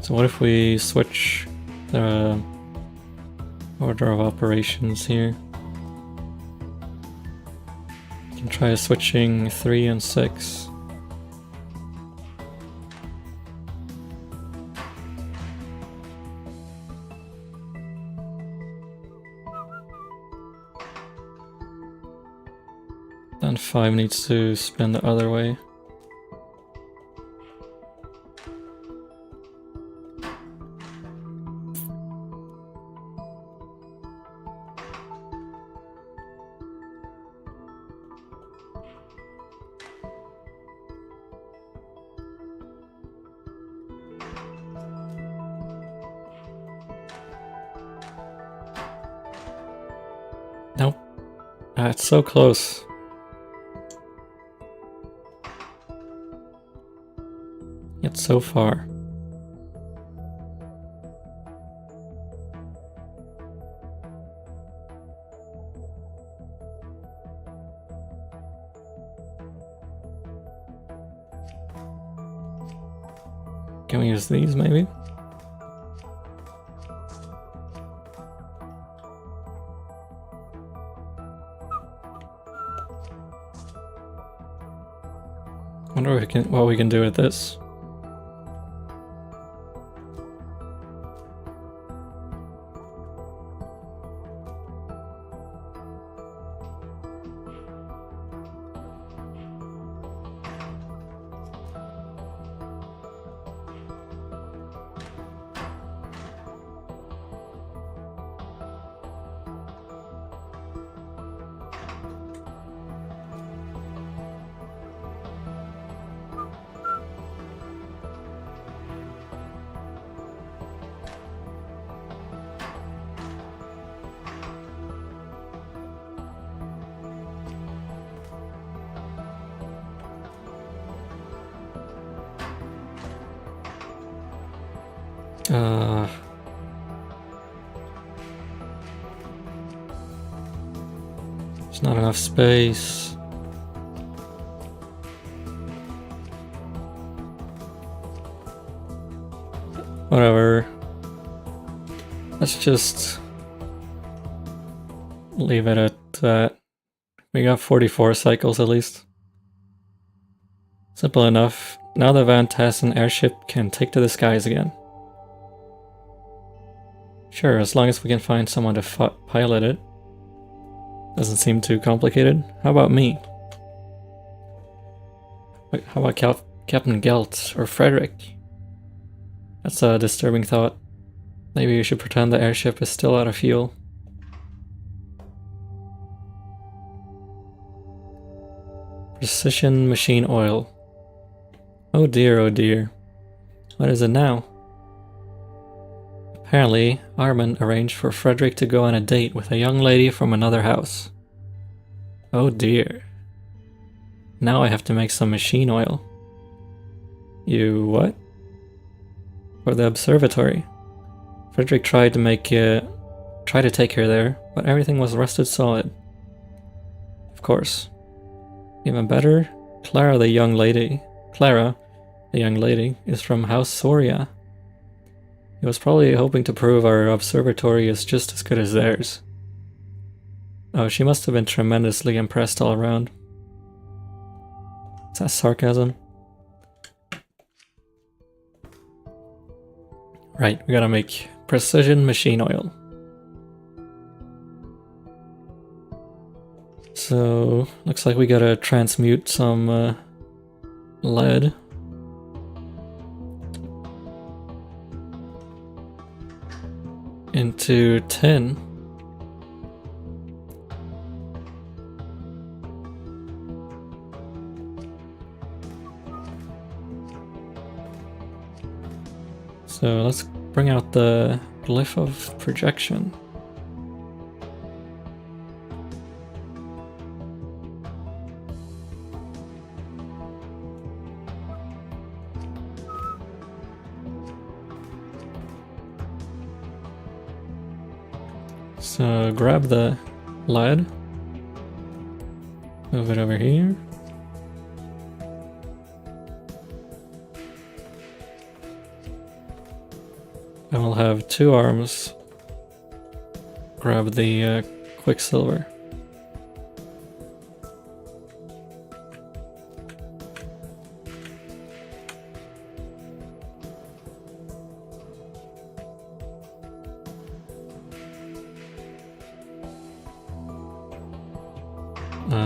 So what if we switch the order of operations here? We can try switching 3 and 6. Then 5 needs to spin the other way. Nope. It's so close. Yet so far. Can we use these maybe? Wonder what we can do with this. There's not enough space. Whatever. Let's just leave it at that. We got 44 cycles at least. Simple enough. Now the Van Tassen airship can take to the skies again. Sure, as long as we can find someone to pilot it. Doesn't seem too complicated. How about me? Wait, how about Captain Gelt or Frederick? That's a disturbing thought. Maybe you should pretend the airship is still out of fuel. Precision machine oil. Oh dear, oh dear. What is it now? Apparently, Armand arranged for Frederick to go on a date with a young lady from another house. Oh dear. Now I have to make some machine oil. You what? For the observatory. Frederick tried to take her there, but everything was rusted solid. Of course. Even better, Clara the young lady, is from House Soria. He was probably hoping to prove our observatory is just as good as theirs. Oh, she must have been tremendously impressed all around. Is that sarcasm? Right, we gotta make precision machine oil. So, looks like we gotta transmute some lead. Into tin. So let's bring out the glyph of projection. So grab the lead, move it over here. And we'll have two arms grab the quicksilver.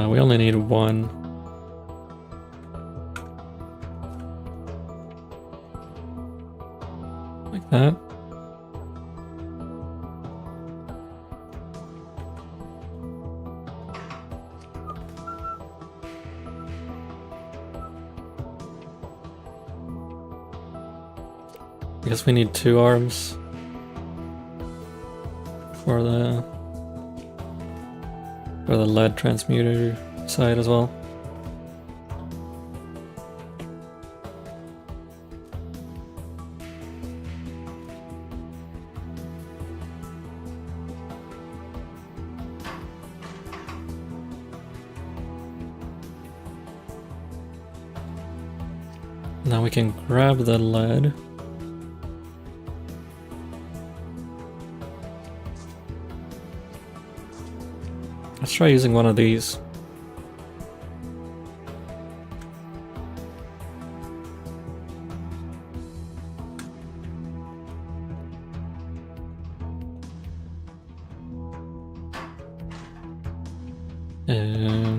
We only need one. Like that. I guess we need two arms for the lead transmuter side as well. Now we can grab the lead. Let's try using one of these.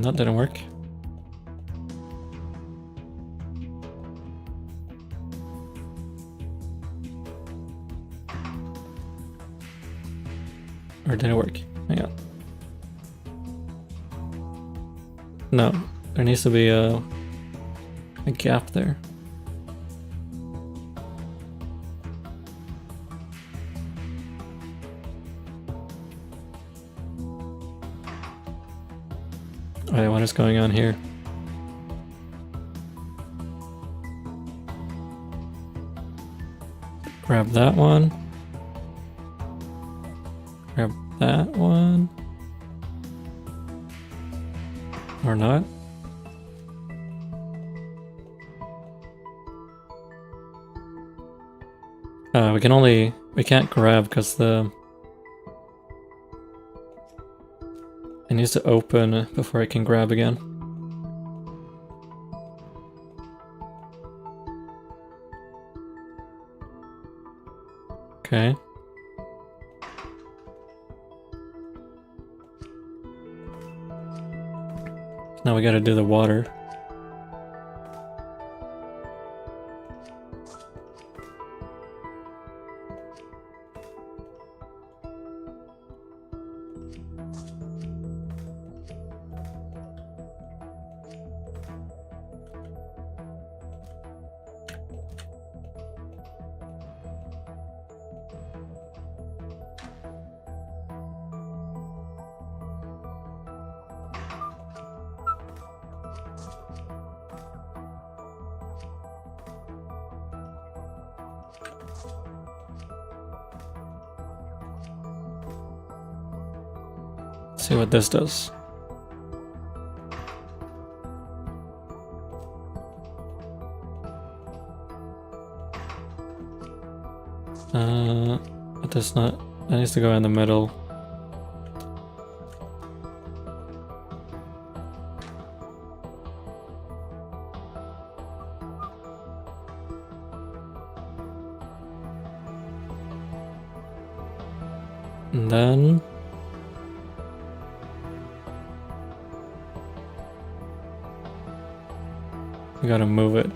That didn't work. Or did it work? Hang on. No, there needs to be a gap there. Alright, what is going on here? Grab that one. Grab that one. Or not. We can't grab because it needs to open before I can grab again. Okay. Now we gotta do the water. See what this does. It does not. That needs to go in the middle. And then we gotta move it.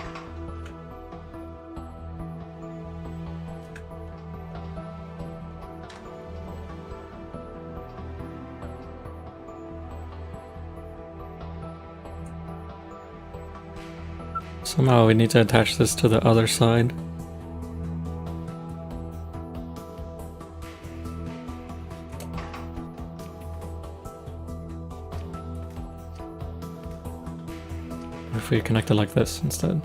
Somehow we need to attach this to the other side. Or if we connect it like this instead.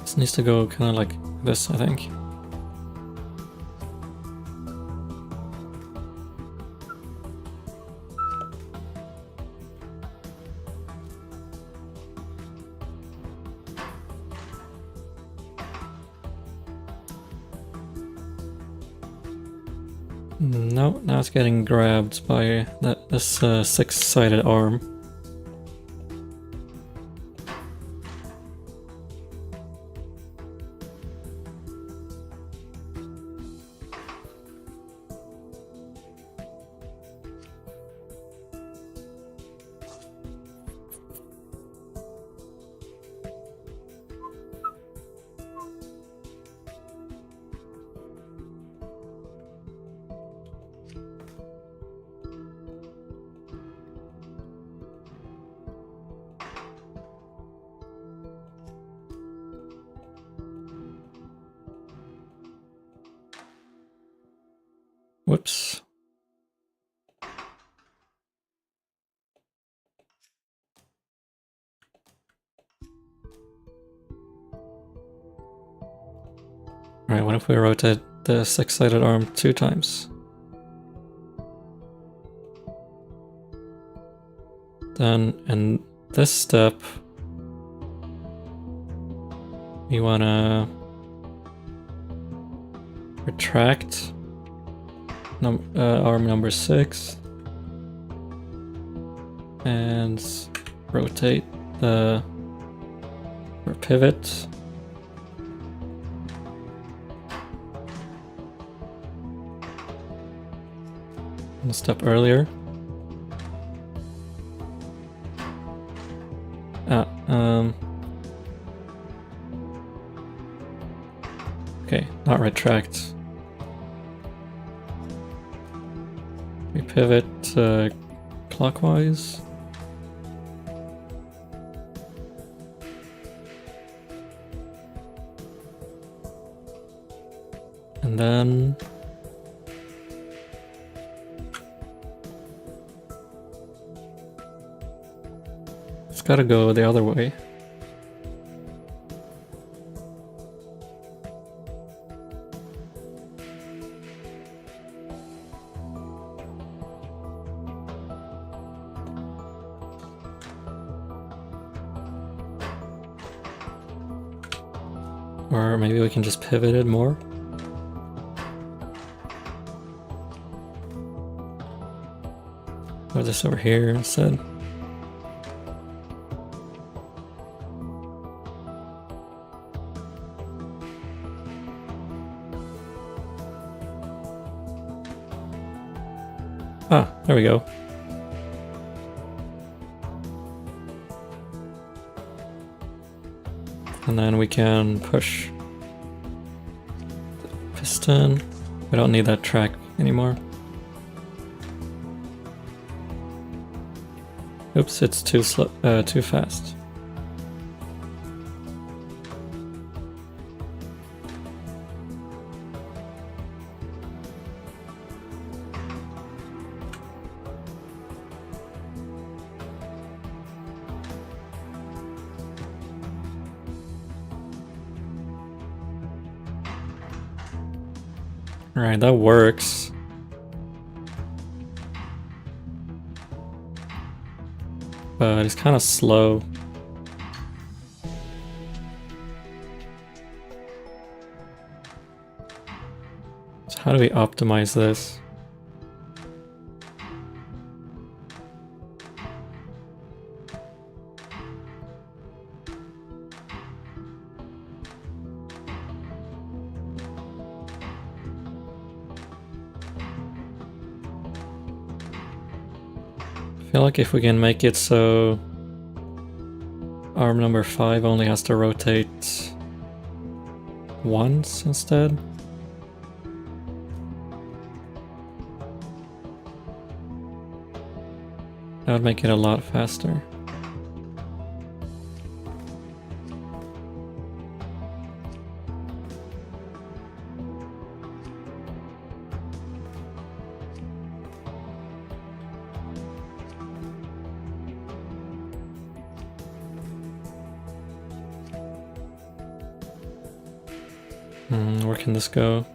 This needs to go kind of like this, I think. No, now it's getting grabbed by this six-sided arm. Whoops. Alright, what if we rotate the six-sided arm 2 times? Then in this step, we wanna retract arm number 6 and rotate the pivot. A step earlier. not retract. We pivot clockwise. And then it's gotta go the other way. Or maybe we can just pivot it more. Or this over here instead. Ah, there we go. And then we can push the piston. We don't need that track anymore. Oops, it's too slow, too fast. Alright, that works. But it's kind of slow. So how do we optimize this? I feel like if we can make it so arm number 5 only has to rotate once instead. That would make it a lot faster. Where can this go?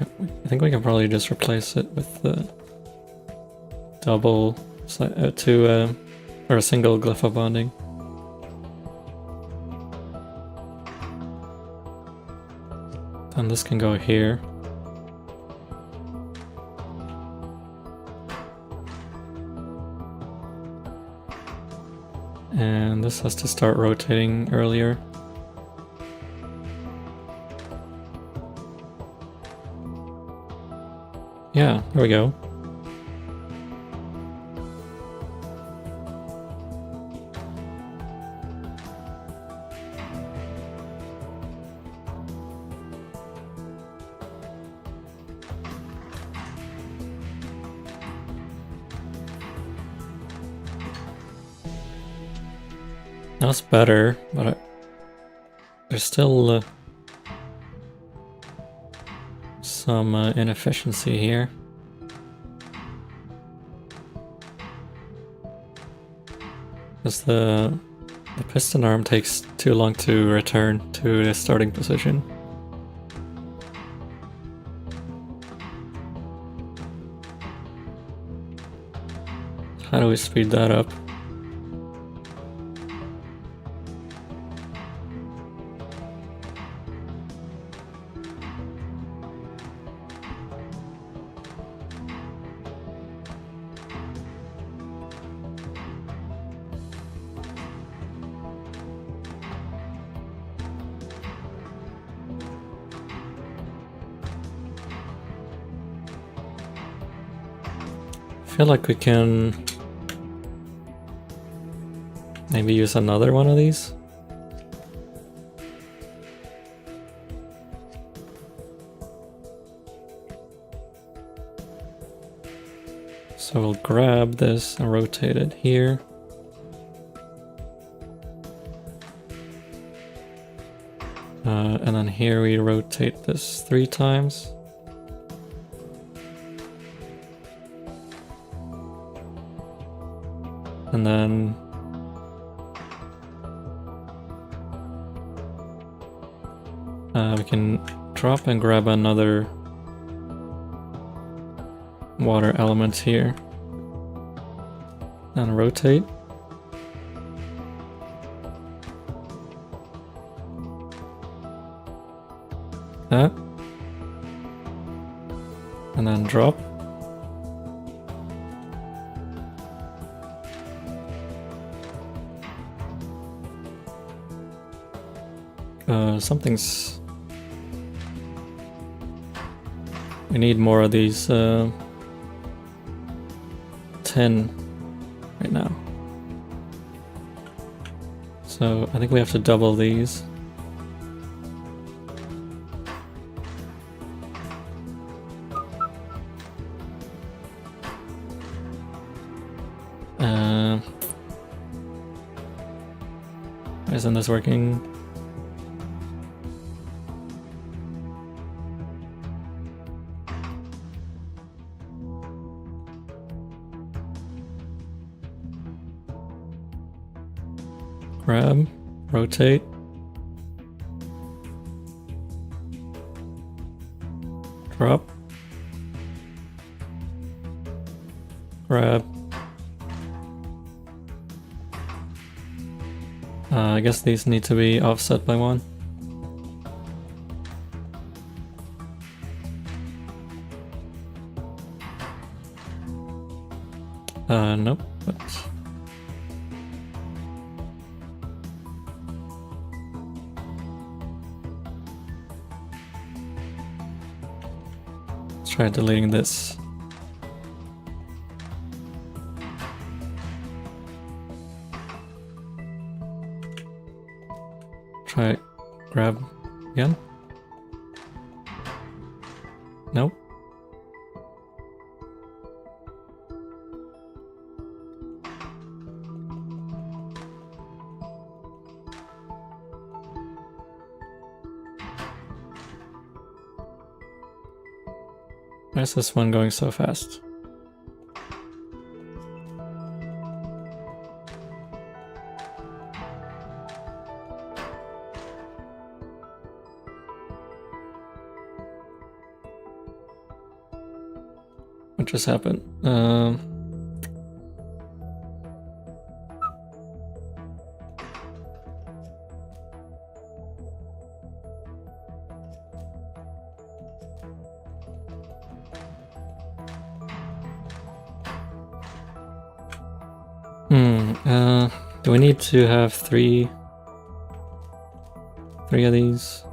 I think we can probably just replace it with the double or a single glypho bonding. And this can go here. And this has to start rotating earlier. Yeah, there we go. That's better, but there's still some inefficiency here. Because the piston arm takes too long to return to the starting position. How do we speed that up? feel like we can maybe use another one of these. So we'll grab this and rotate it here. And then here we rotate this 3 times. And then we can drop and grab another water element here. And rotate. That. And then drop. Something's... We need more of these 10 right now. So I think we have to double these. Why isn't this working? Grab, rotate. Drop. Grab. I guess these need to be offset by 1. Nope, but... Let's try deleting this. Try grab again. Nope. Why is this one going so fast? What just happened? Do we need to have three of these?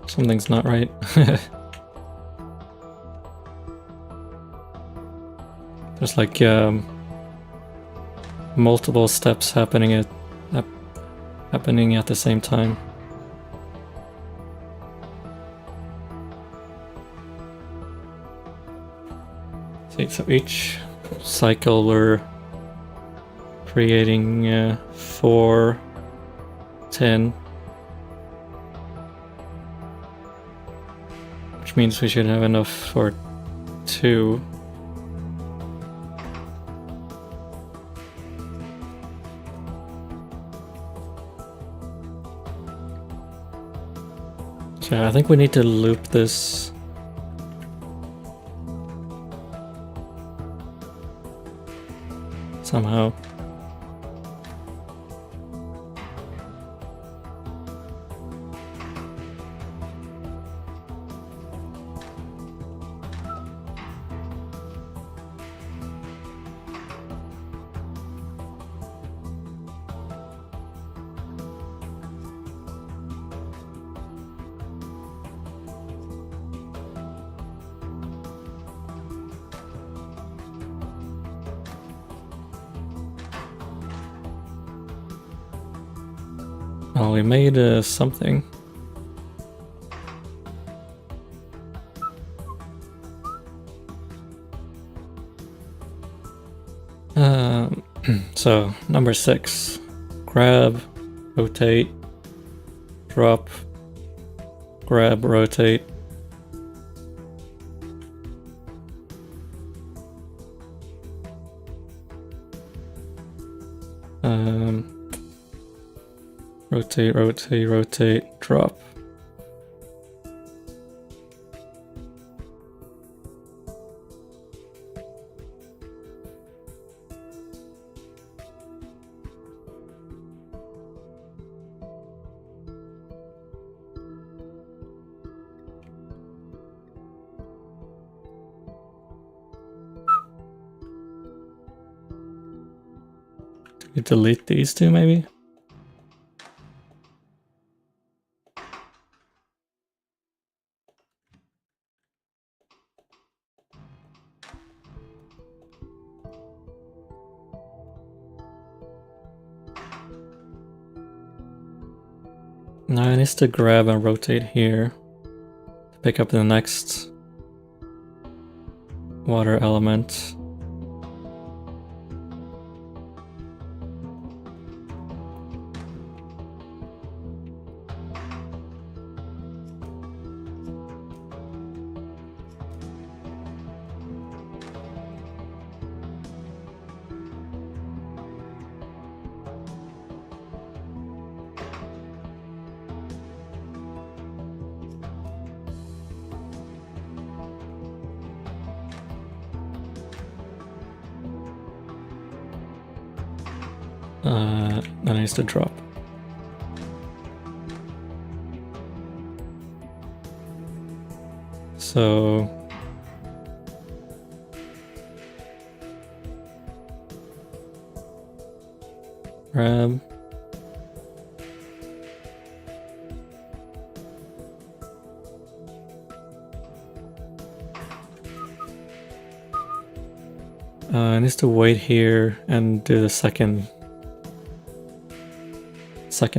Something's not right. There's like multiple steps happening at the same time. See, so each cycle we're creating 4, 10. Which means we should have enough for 2. So I think we need to loop this somehow. Oh, we made something. So, number 6. Grab, rotate, drop, grab, rotate. Rotate, rotate, rotate, drop. Do we delete these two maybe? Now it needs to grab and rotate here to pick up the next water element. That needs to drop. So grab, it needs to wait here and do the second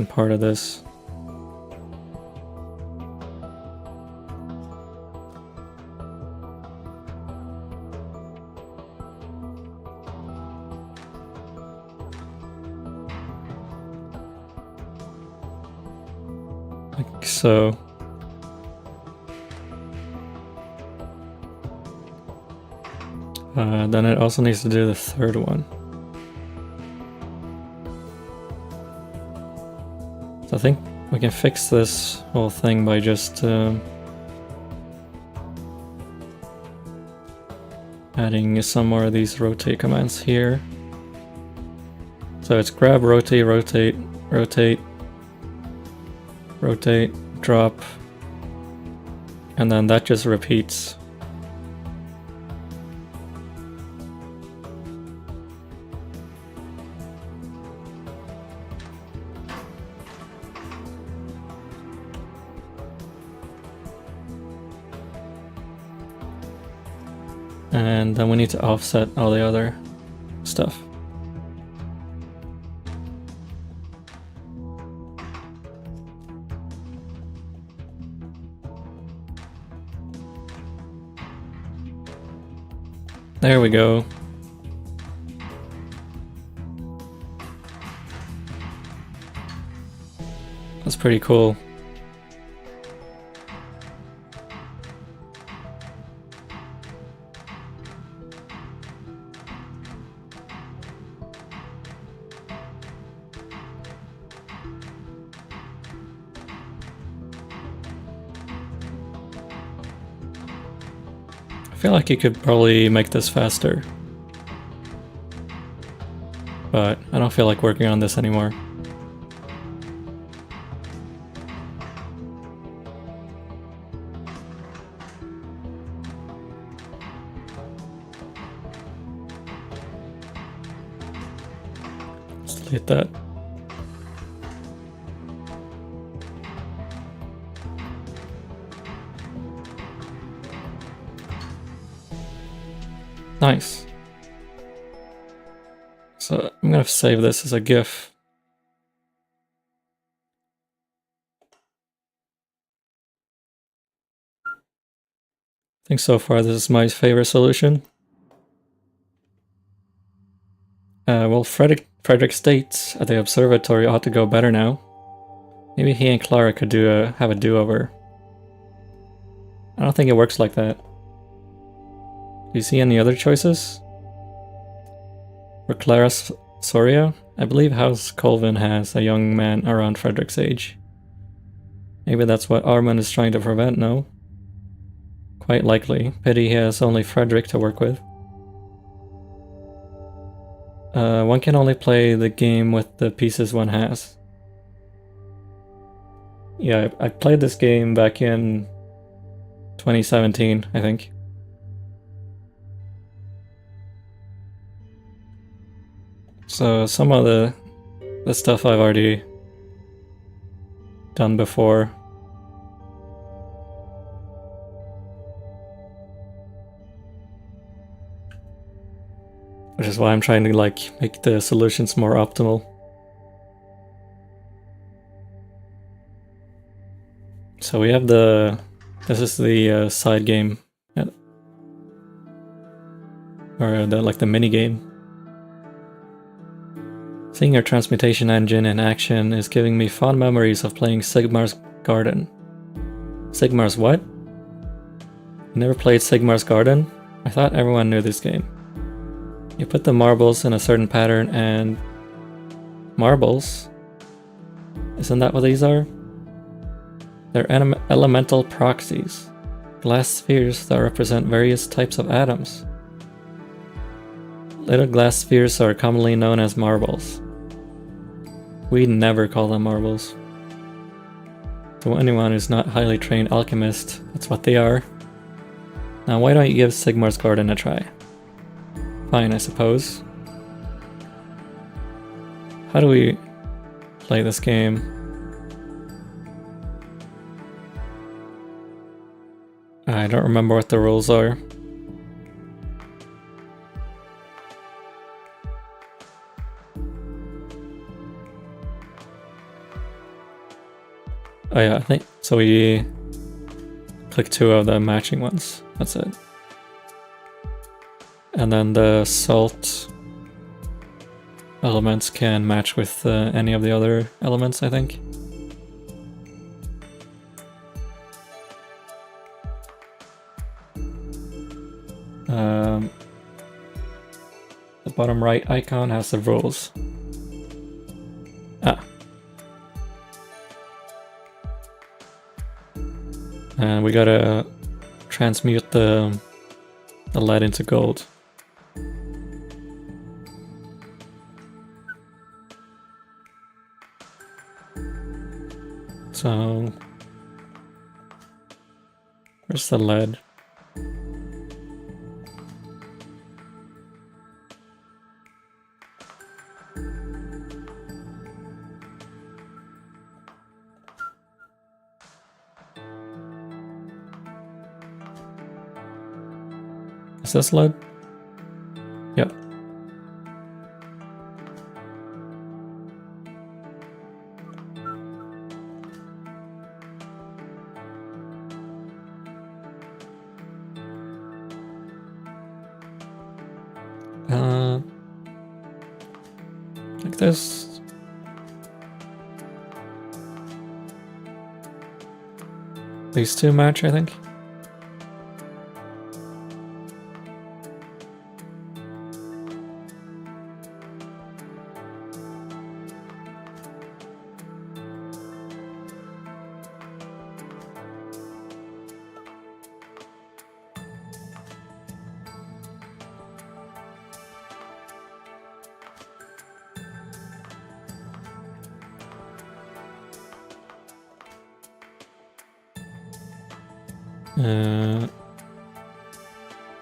part of this. Like so. Then it also needs to do the third one. So I think we can fix this whole thing by just adding some more of these rotate commands here. So it's grab, rotate, rotate, rotate, rotate, drop, and then that just repeats. And then we need to offset all the other stuff. There we go. That's pretty cool. I feel like you could probably make this faster, but I don't feel like working on this anymore. Let's delete that. Nice. So I'm gonna save this as a GIF. think so far this is my favorite solution. Well, Frederick State at the observatory ought to go better now. Maybe he and Clara could have a do-over. I don't think it works like that. Do you see any other choices? For Clara Soria, I believe House Colvin has a young man around Frederick's age. Maybe that's what Armand is trying to prevent, no? Quite likely. Pity he has only Frederick to work with. One can only play the game with the pieces one has. Yeah, I played this game back in 2017, I think. So some of the stuff I've already done before. Which is why I'm trying to like make the solutions more optimal. So we have this is the side game, or the mini game. Seeing your transmutation engine in action is giving me fond memories of playing Sigmar's Garden. Sigmar's what? You never played Sigmar's Garden? I thought everyone knew this game. You put the marbles in a certain pattern and... Marbles? Isn't that what these are? They're elemental proxies. Glass spheres that represent various types of atoms. Little glass spheres are commonly known as marbles. We never call them marbles. To anyone who's not highly trained alchemist, that's what they are. Now why don't you give Sigmar's Garden a try? Fine, I suppose. How do we play this game? I don't remember what the rules are. Oh yeah, I think so. We click 2 of the matching ones. That's it. And then the salt elements can match with any of the other elements, I think. The bottom right icon has the rules. And we gotta transmute the lead into gold. So, where's the lead? Is this lead? Yep. Like this. These two match, I think.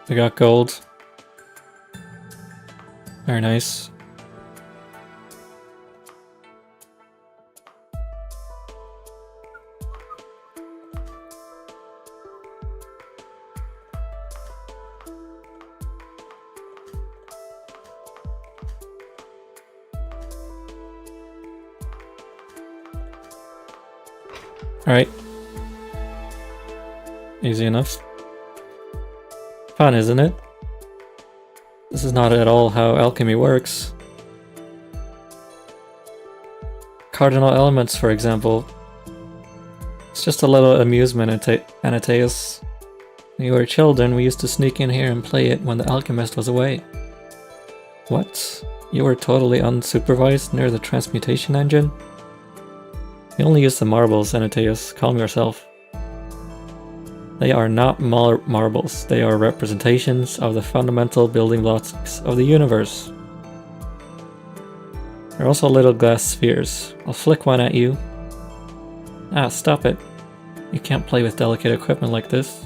We got gold. Very nice. All right. Easy enough. fun, isn't it? This is not at all how alchemy works. Cardinal elements, for example. It's just a little amusement, Anateus. When we were children, we used to sneak in here and play it when the alchemist was away. What? You were totally unsupervised near the transmutation engine? You only use the marbles, Anateus. Calm yourself. They are not marbles. They are representations of the fundamental building blocks of the universe. They're also little glass spheres. I'll flick one at you. Ah, stop it. You can't play with delicate equipment like this.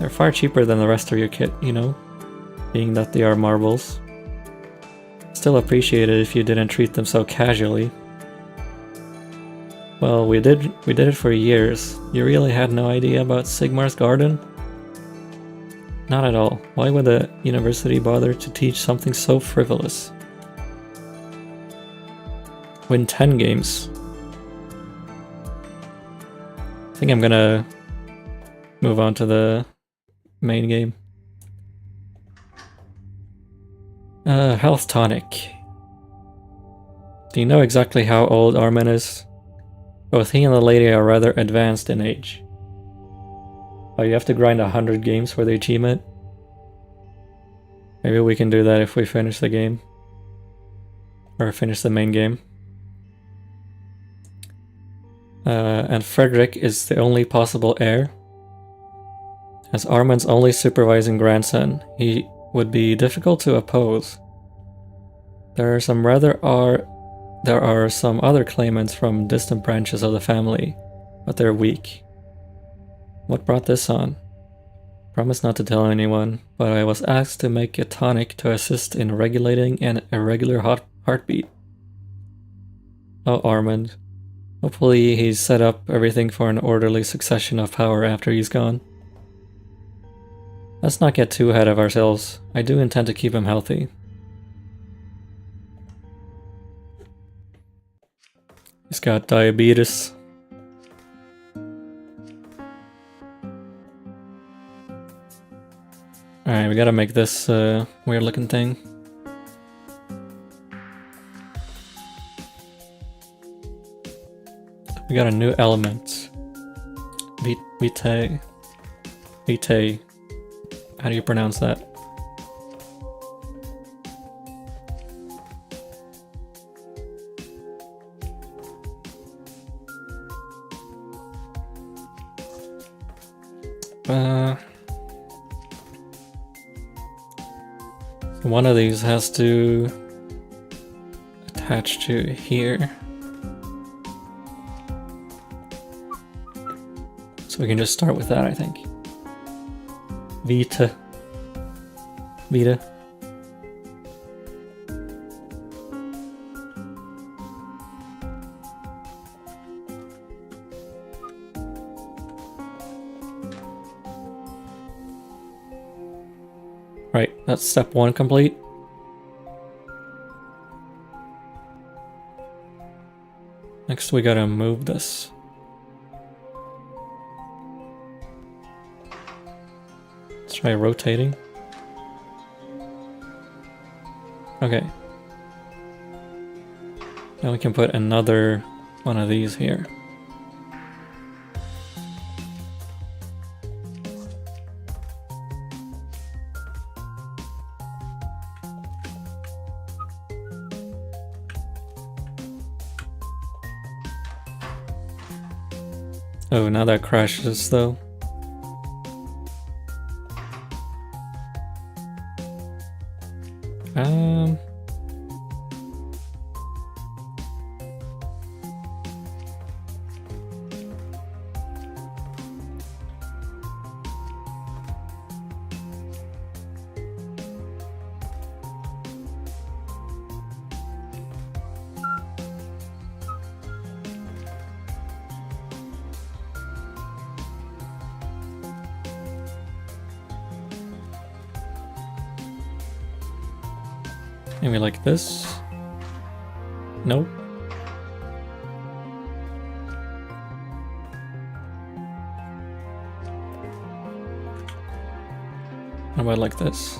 They're far cheaper than the rest of your kit, you know, being that they are marbles. Still appreciate it if you didn't treat them so casually. Well, we did it for years. You really had no idea about Sigmar's garden? Not at all. Why would the university bother to teach something so frivolous? Win 10 games. I think I'm gonna move on to the main game. Health tonic. Do you know exactly how old Armin is? Both he and the lady are rather advanced in age. Oh, you have to grind 100 games for the achievement? Maybe we can do that if we finish the game. Or finish the main game. And Frederick is the only possible heir. As Armin's only supervising grandson, he would be difficult to oppose. There are some other claimants from distant branches of the family, but they're weak. What brought this on? Promise not to tell anyone, but I was asked to make a tonic to assist in regulating an irregular heartbeat. Oh, Armand. Hopefully he's set up everything for an orderly succession of power after he's gone. Let's not get too ahead of ourselves. I do intend to keep him healthy. He's got diabetes. Alright, we gotta make this weird looking thing. We got a new element. Vitae. Vitae. How do you pronounce that? So one of these has to attach to here. So we can just start with that, I think. Vita. Right, that's step 1 complete. Next we gotta move this. Let's try rotating. Okay. Now we can put another one of these here. Oh, now that crashes though. Maybe like this? Nope. How about like this?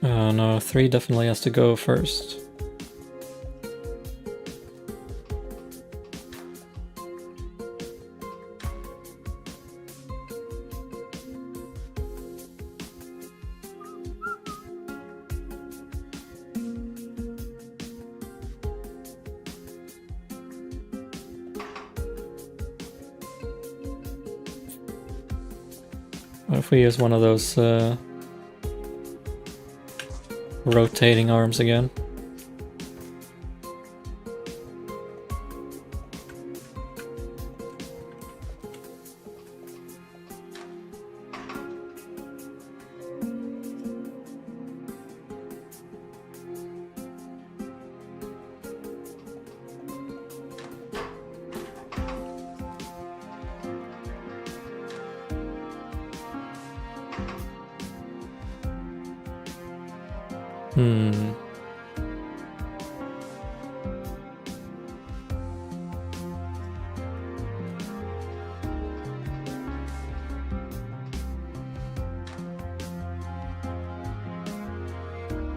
Oh no, 3 definitely has to go first. What if we use one of those rotating arms again?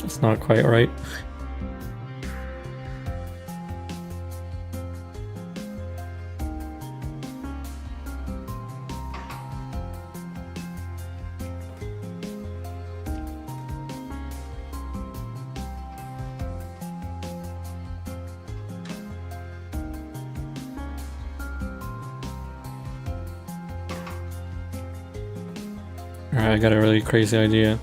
That's not quite right. Alright, I got a really crazy idea.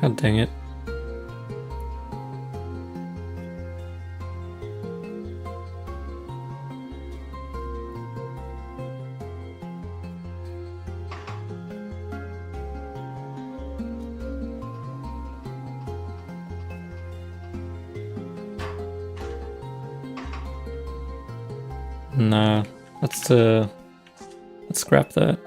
God dang it. Nah, let's scrap that.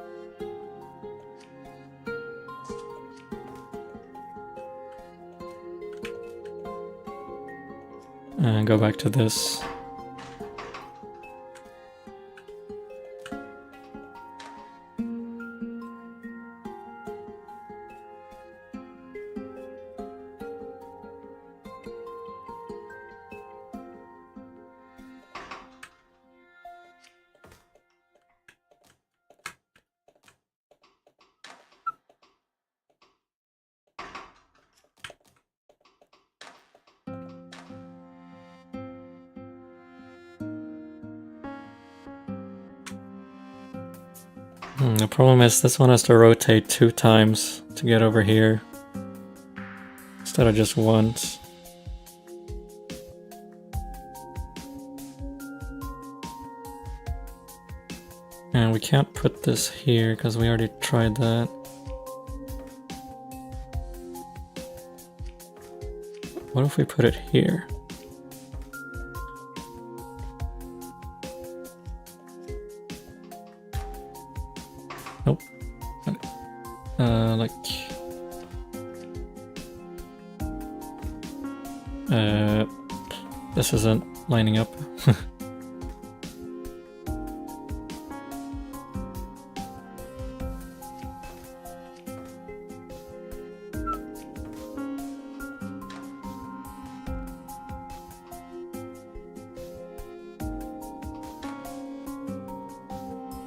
And go back to this. The problem is this one has to rotate 2 times to get over here instead of just once. And we can't put this here because we already tried that. What if we put it here? Nope. Like... this isn't lining up.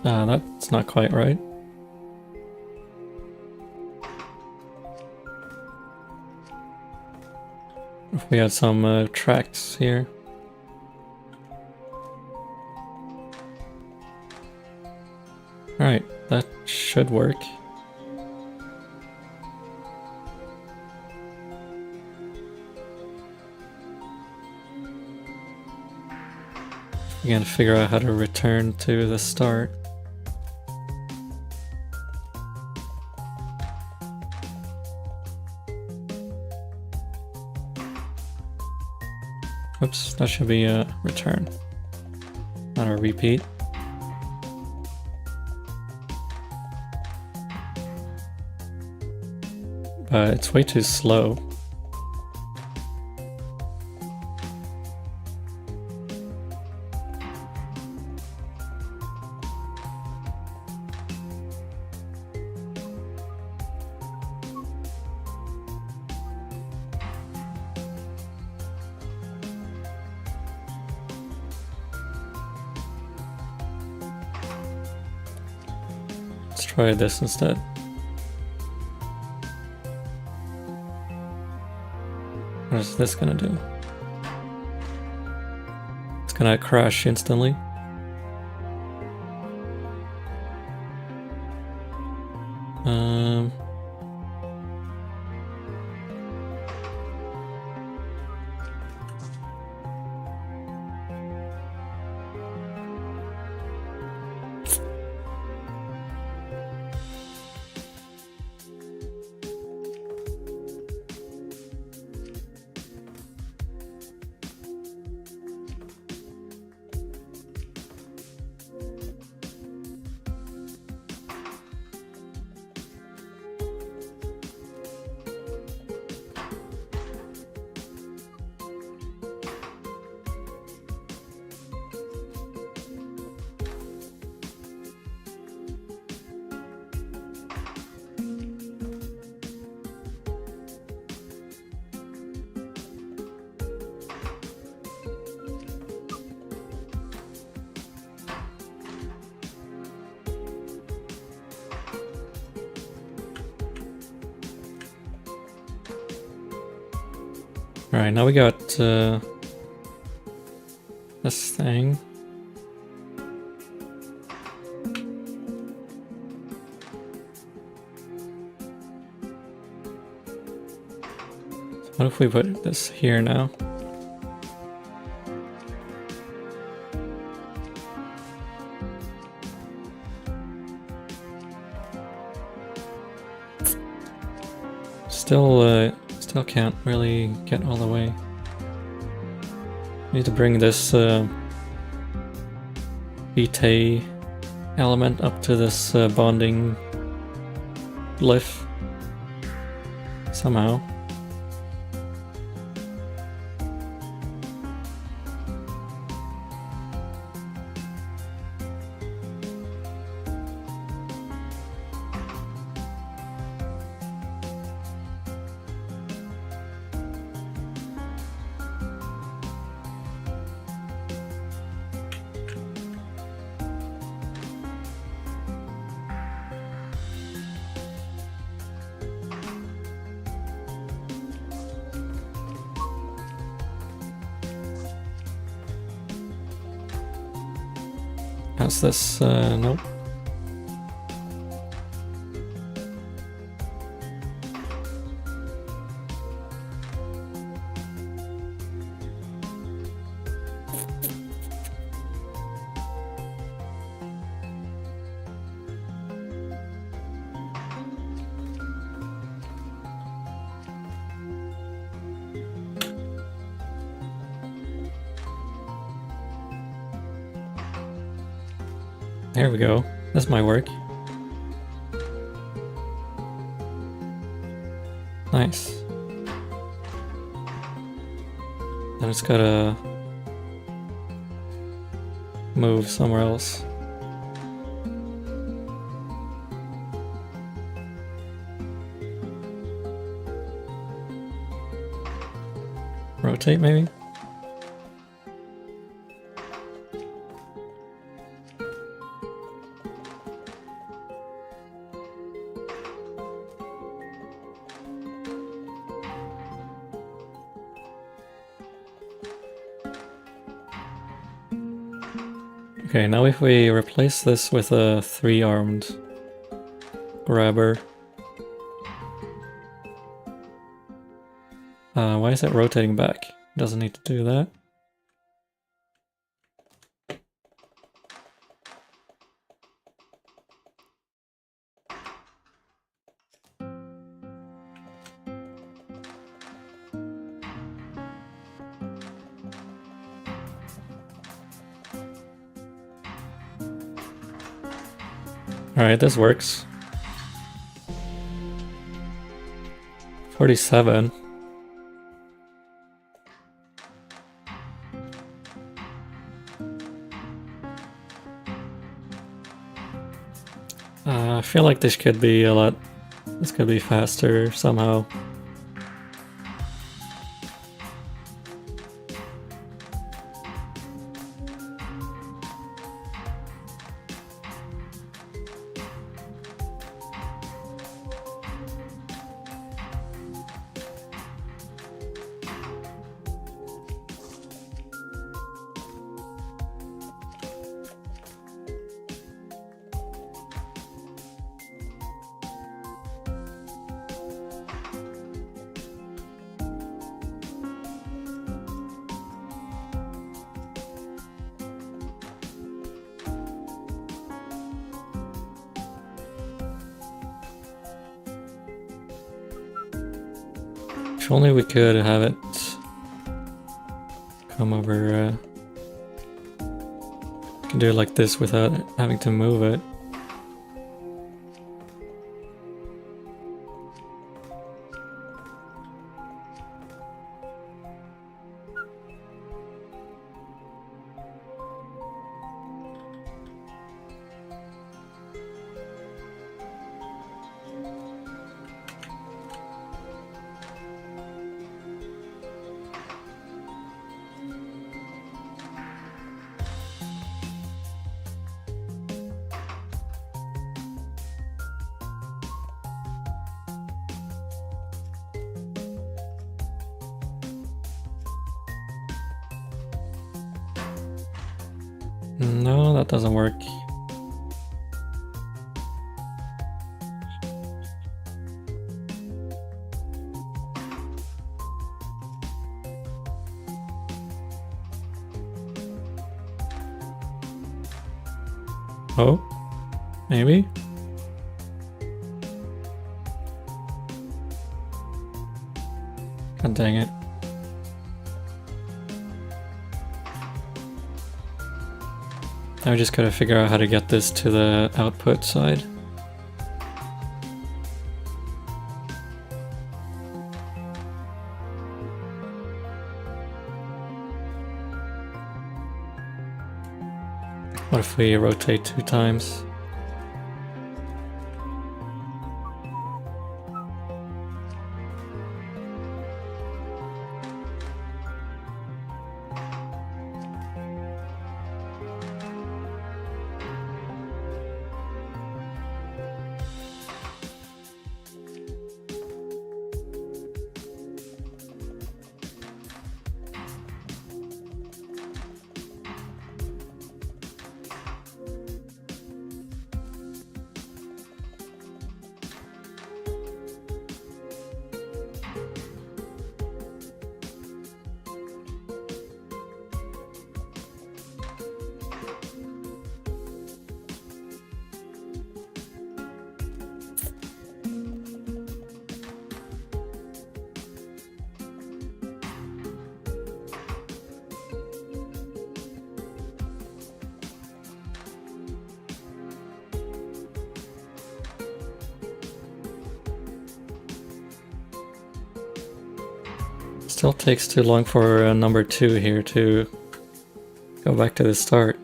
That's not quite right. If we had some tracks here. Alright, that should work. We gotta figure out how to return to the start. Oops, that should be a return, not a repeat. But it's way too slow. Let's try this instead. What is this gonna do? It's gonna crash instantly. Alright, now we got this thing. What if we put this here now? Still can't really get all the way. Need to bring this vitae element up to this bonding glyph somehow. How's this? Nope. There we go. This might work. Nice. Then it's gotta move somewhere else. Rotate maybe? Okay, now if we replace this with a 3-armed grabber. Why is it rotating back? Doesn't need to do that. Alright, this works. 47. I feel like this could be a lot... This could be faster somehow. If only we could have it come over, can do it like this without having to move it. No, that doesn't work. Oh, maybe? God dang it. Now we just gotta figure out how to get this to the output side. What if we rotate 2 times? Still takes too long for number 2 here to go back to the start.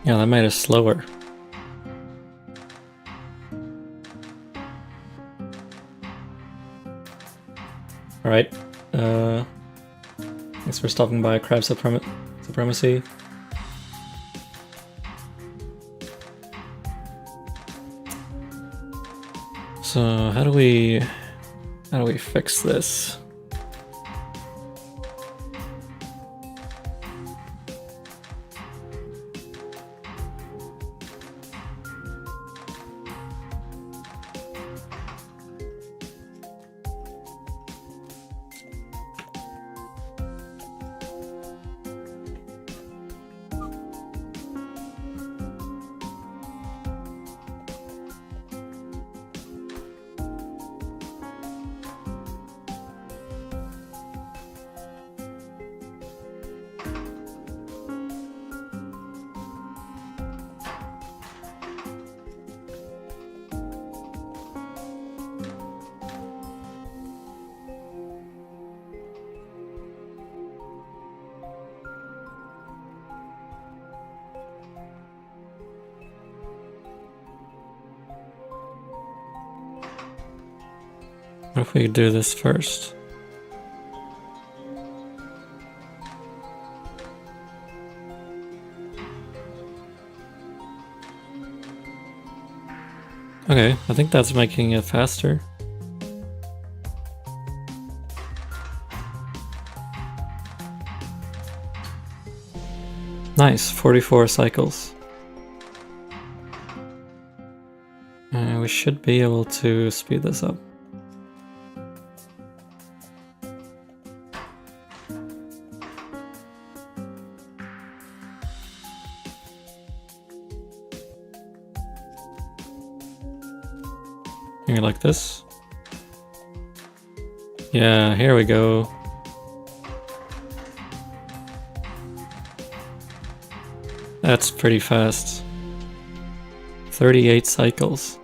Yeah, that made us slower. Alright, thanks for stopping by, Crab Supremacy. So how do we fix this? What if we do this first? Okay, I think that's making it faster. Nice, 44 cycles. We should be able to speed this up. Here, like this. Yeah, here we go. That's pretty fast. 38 cycles.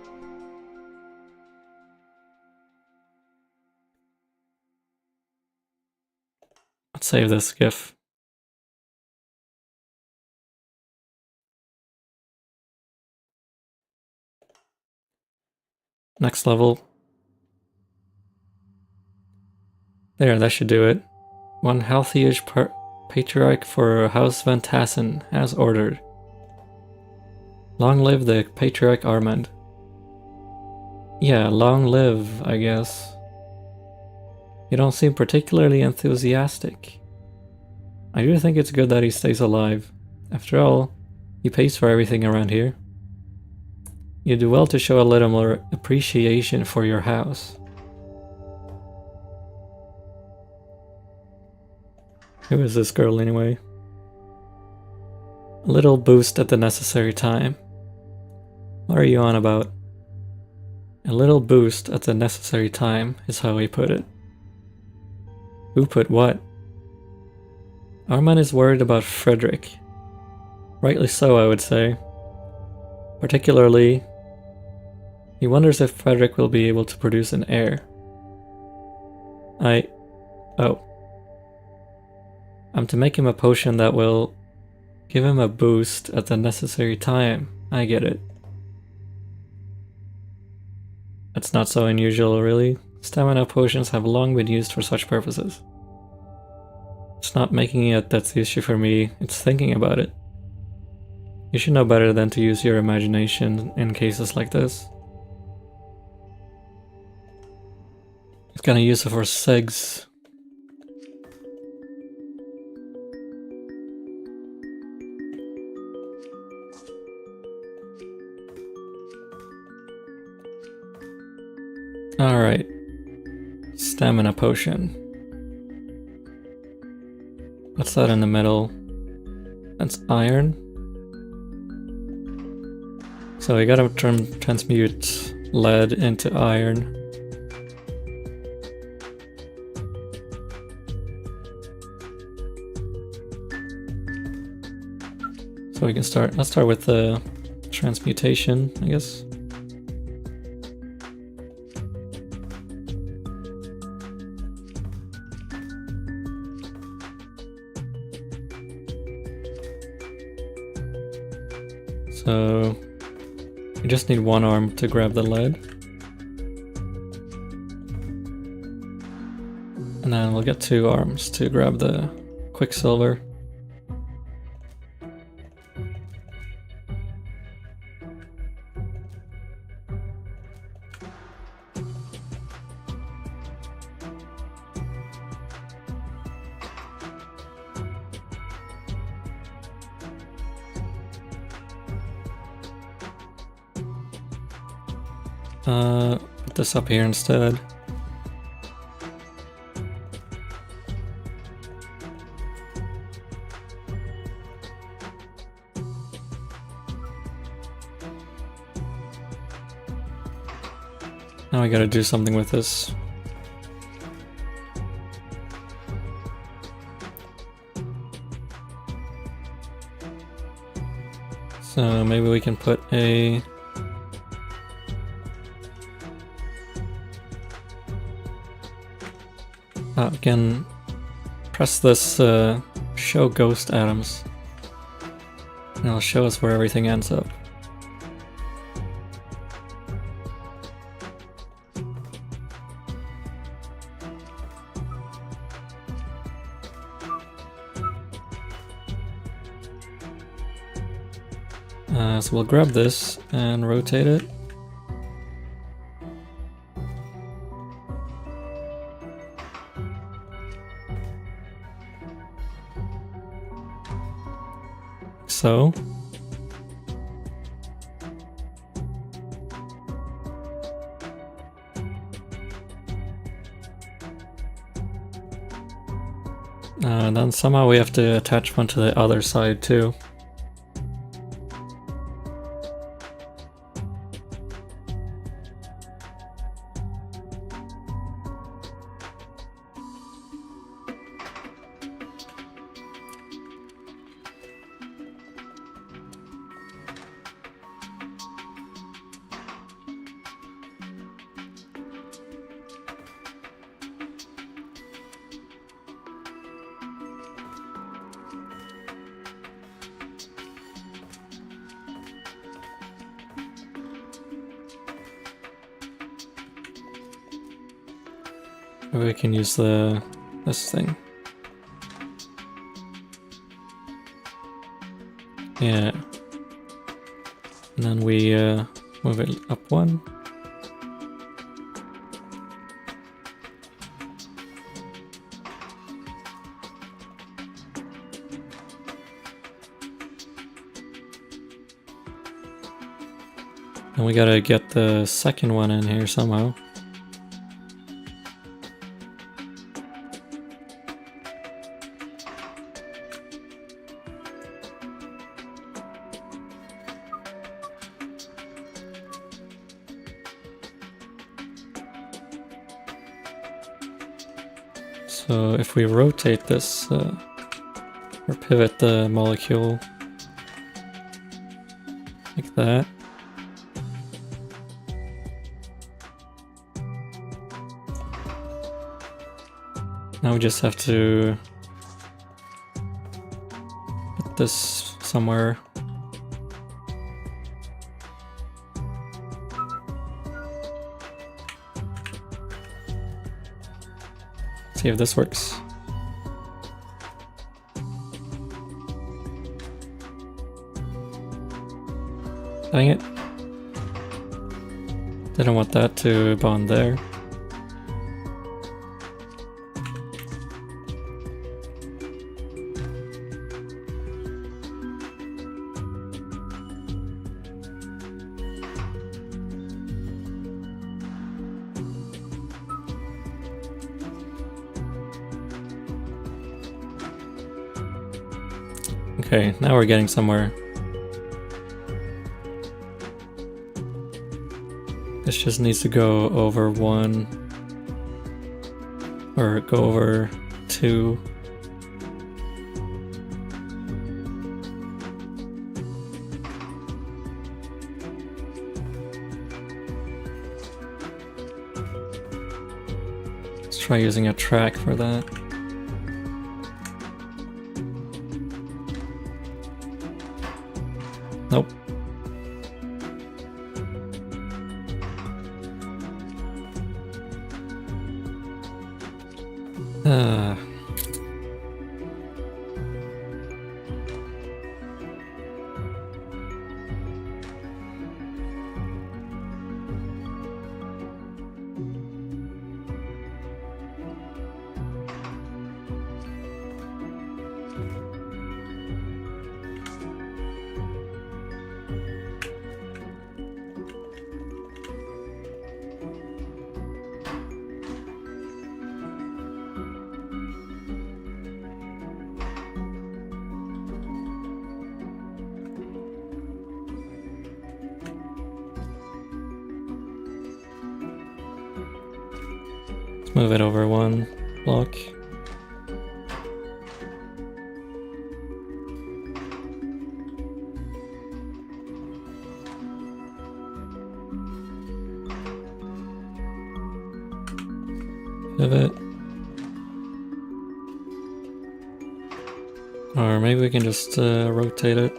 Let's save this GIF. Next level. There, that should do it. One healthy-ish patriarch for House Van Tassen, as ordered. Long live the Patriarch Armand. Yeah, long live, I guess. You don't seem particularly enthusiastic. I do think it's good that he stays alive. After all, he pays for everything around here. You do well to show a little more appreciation for your house. Who is this girl anyway? A little boost at the necessary time. What are you on about? A little boost at the necessary time is how he put it. Who put what? Armand is worried about Frederick. Rightly so, I would say. Particularly, he wonders if Frederick will be able to produce an heir. I'm to make him a potion that will give him a boost at the necessary time. I get it. That's not so unusual, really. Stamina potions have long been used for such purposes. It's not making it that's the issue for me, it's thinking about it. You should know better than to use your imagination in cases like this. He's gonna use it for segs. Alright. Stamina potion. What's that in the middle? That's iron. So we gotta transmute lead into iron. So we can start, let's start with the transmutation, I guess. So we just need one arm to grab the lead. And then we'll get 2 arms to grab the quicksilver. Put this up here instead. Now I gotta do something with this. So maybe we can put a... again, press this show ghost atoms. And it'll show us where everything ends up. So we'll grab this and rotate it. So. And then somehow we have to attach one to the other side too. Maybe we can use this thing. Yeah. And then we move it up one. And we gotta get the second one in here somehow. So if we rotate this, or pivot the molecule like that, now we just have to put this somewhere. See if this works. Dang it. Didn't want that to bond there. Okay, now we're getting somewhere. This just needs to go over one, or go over two. Let's try using a track for that. Nope. Move it over one block. Pivot. Or maybe we can just rotate it.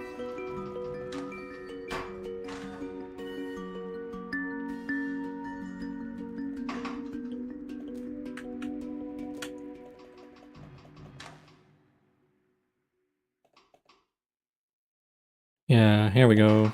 Yeah, here we go.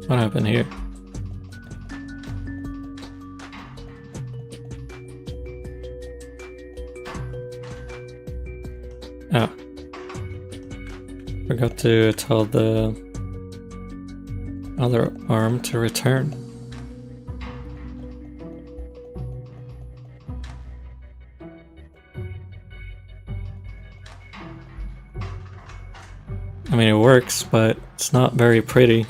What happened here? Oh. Forgot to tell the other arm to return. I mean, it works, but it's not very pretty.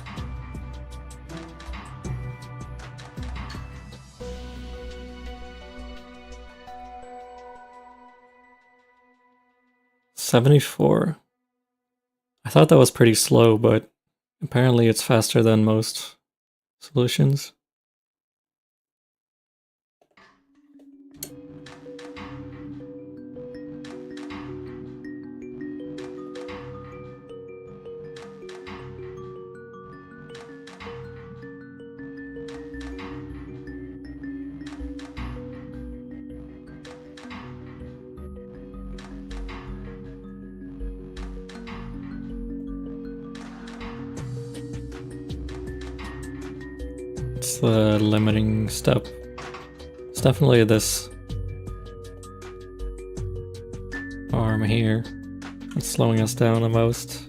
$74. I thought that was pretty slow, but apparently it's faster than most solutions. It's the limiting step. It's definitely this arm here that's slowing us down the most.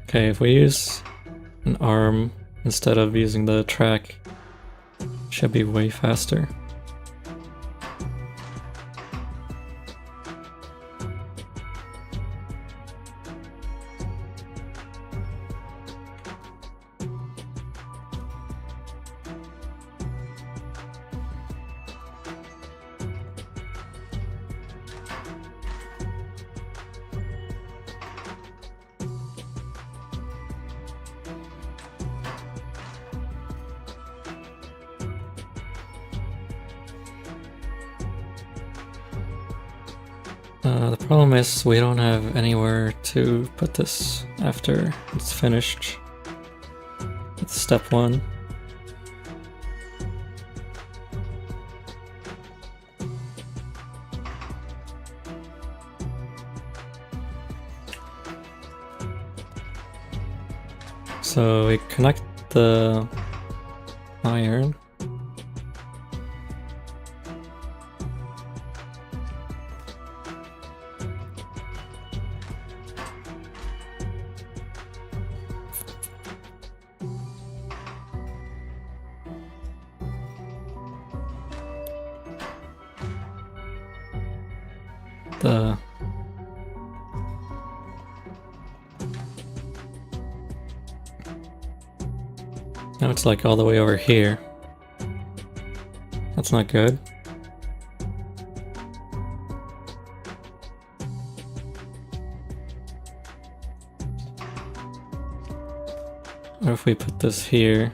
Okay, if we use an arm instead of using the track, it should be way faster. The problem is we don't have anywhere to put this after it's finished. It's step one. So we connect the iron. Now it's like all the way over here. That's not good. What if we put this here?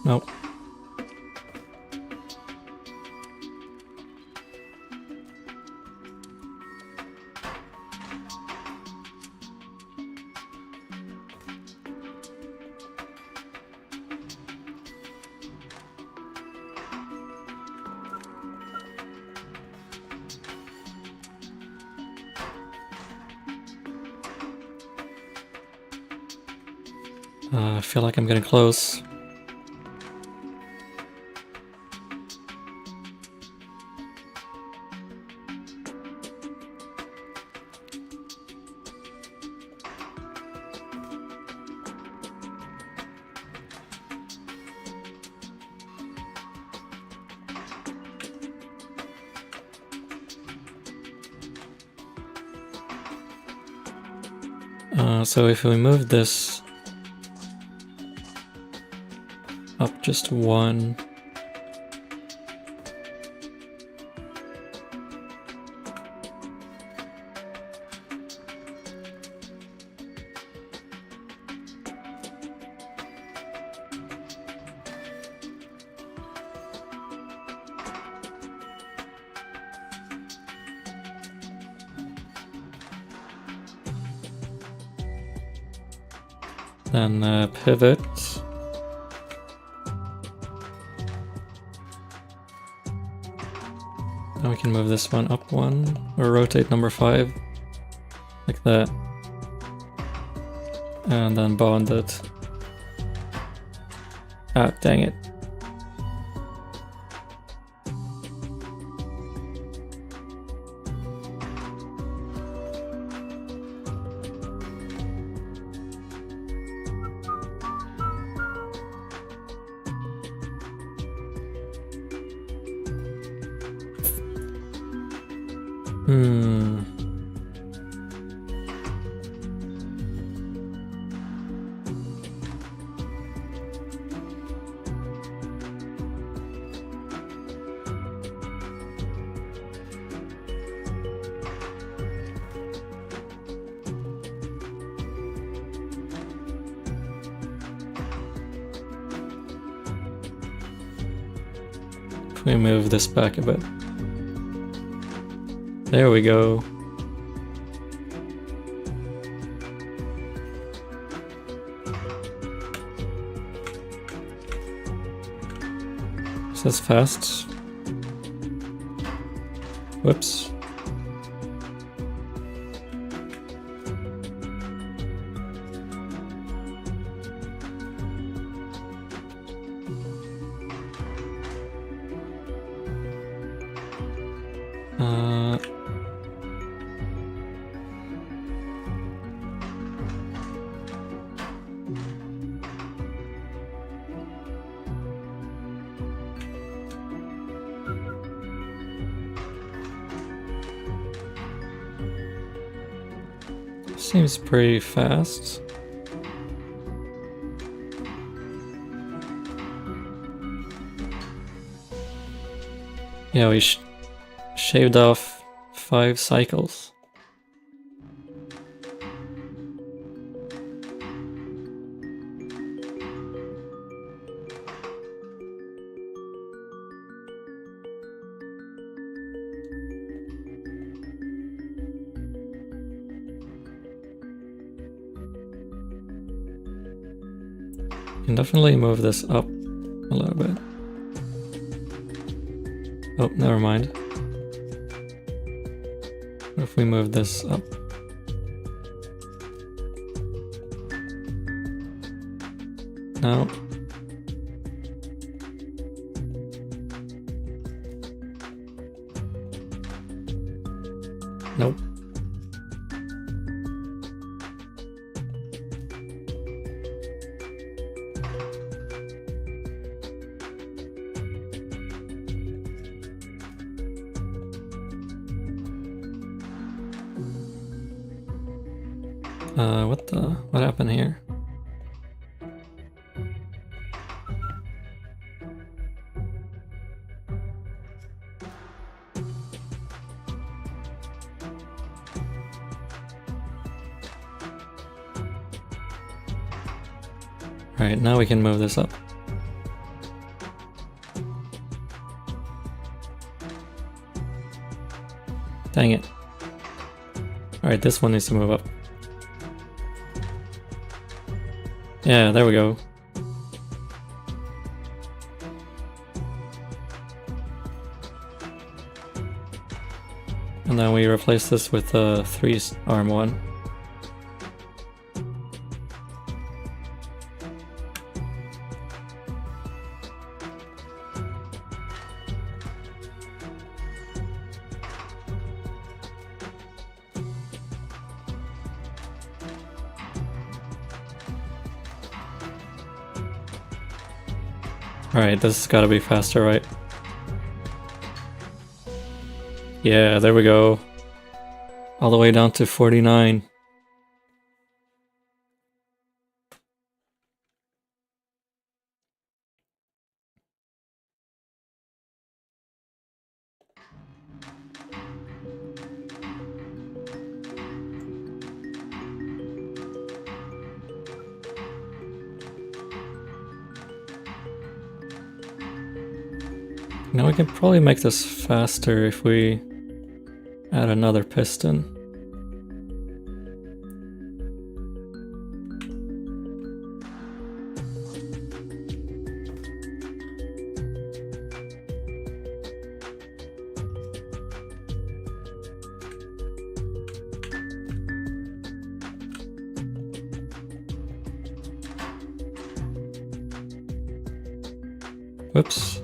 Nope. I feel like I'm getting close. So if we move this up just one, then pivot. Now we can move this one up one, or rotate number 5, like that. And then bond it. Ah, dang it. If we move this back a bit. There we go. Is this fast? Whoops. Seems pretty fast. Yeah, we shaved off 5 cycles. Can definitely move this up a little bit. Oh, never mind. What if we move this up? No. Nope. What happened here? Alright, now we can move this up. Dang it. Alright, this one needs to move up. Yeah, there we go. And then we replace this with a 3-arm one. Alright, this has gotta be faster, right? Yeah, there we go. All the way down to 49. Now we can probably make this faster if we add another piston. Whoops.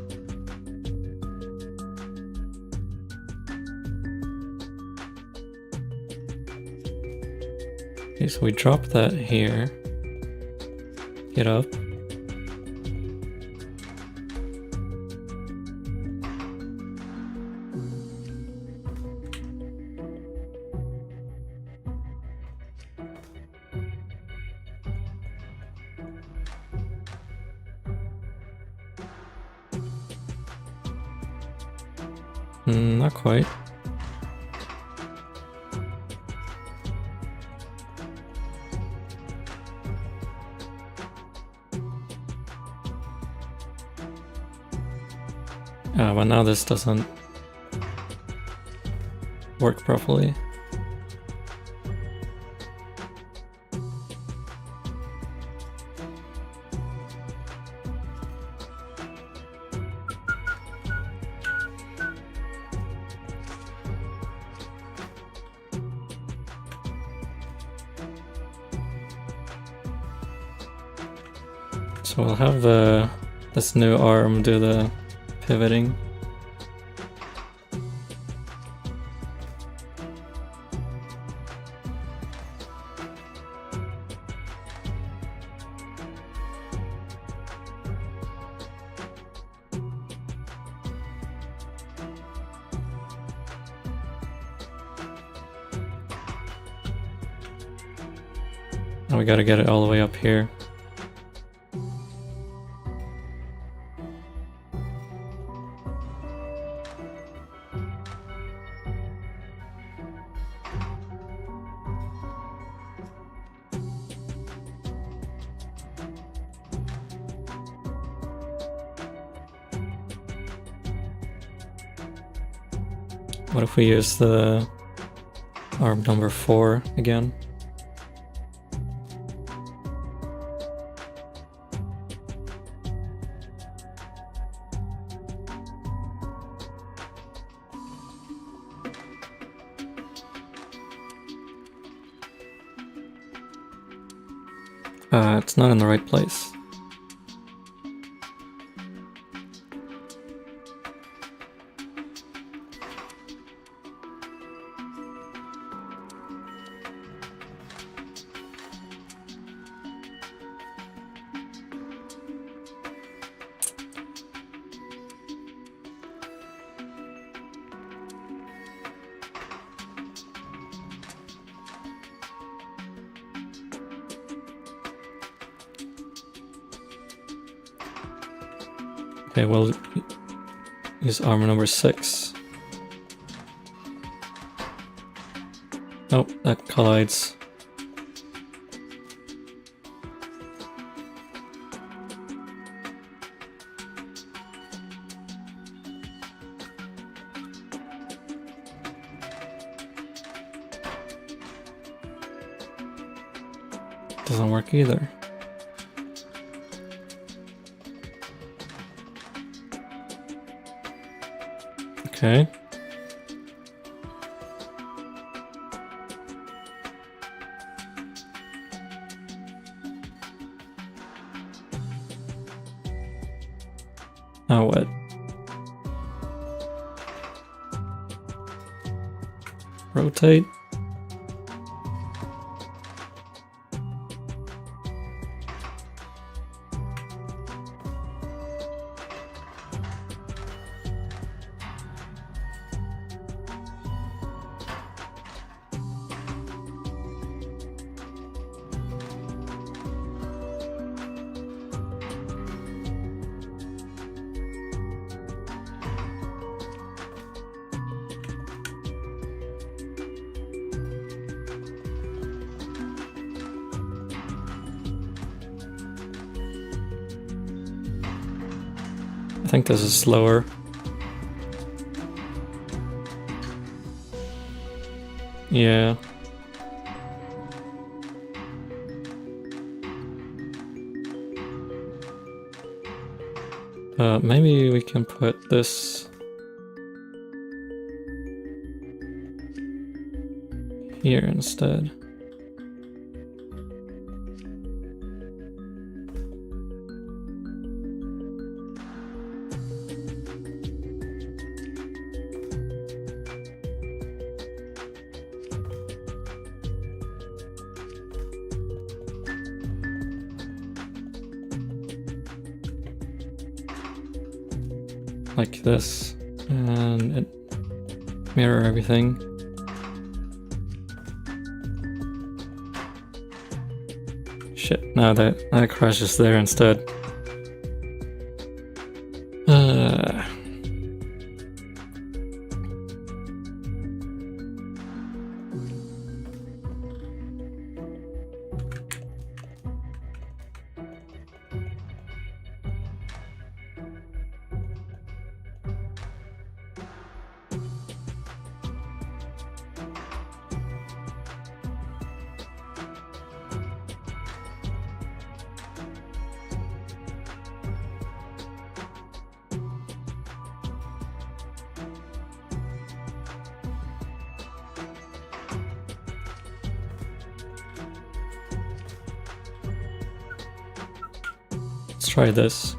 Okay, so we drop that here. Get up. Not quite. But now this doesn't work properly. So we'll have this new arm do the pivoting. Now we gotta get it all the way up here. What if we use the arm number 4 again? It's not in the right place. Okay, we'll use armor number 6. Nope, that collides. Doesn't work either. Okay. Now what? Rotate. I think this is slower. Yeah. Maybe we can put this here instead. Like this, and it mirror everything. Shit, no, that crashes there instead. Let's try this.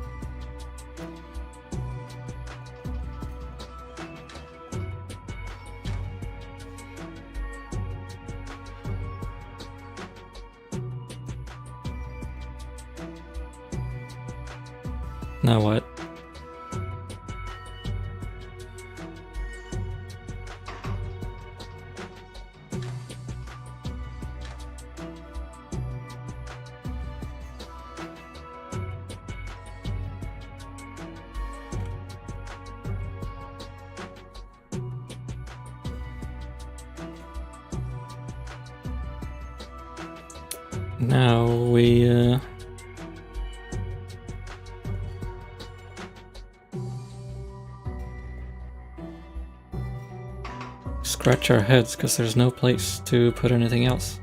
Now what? Now we scratch our heads because there's no place to put anything else.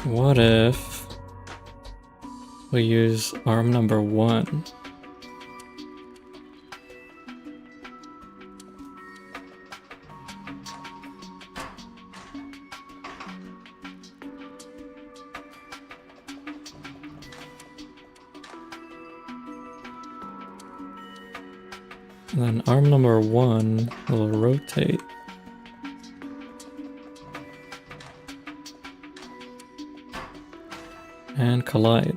What if we use arm number 1? And then arm number 1 will rotate. And collide.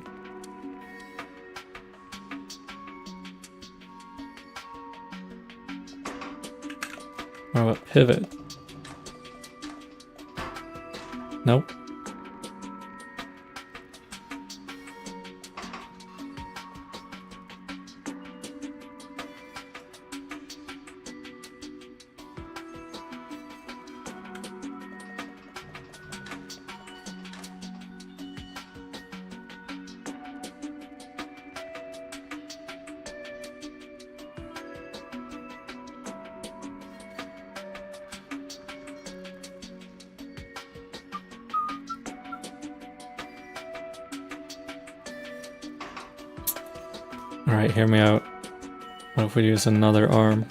Or what, pivot? Nope. Alright, hear me out. What if we use another arm?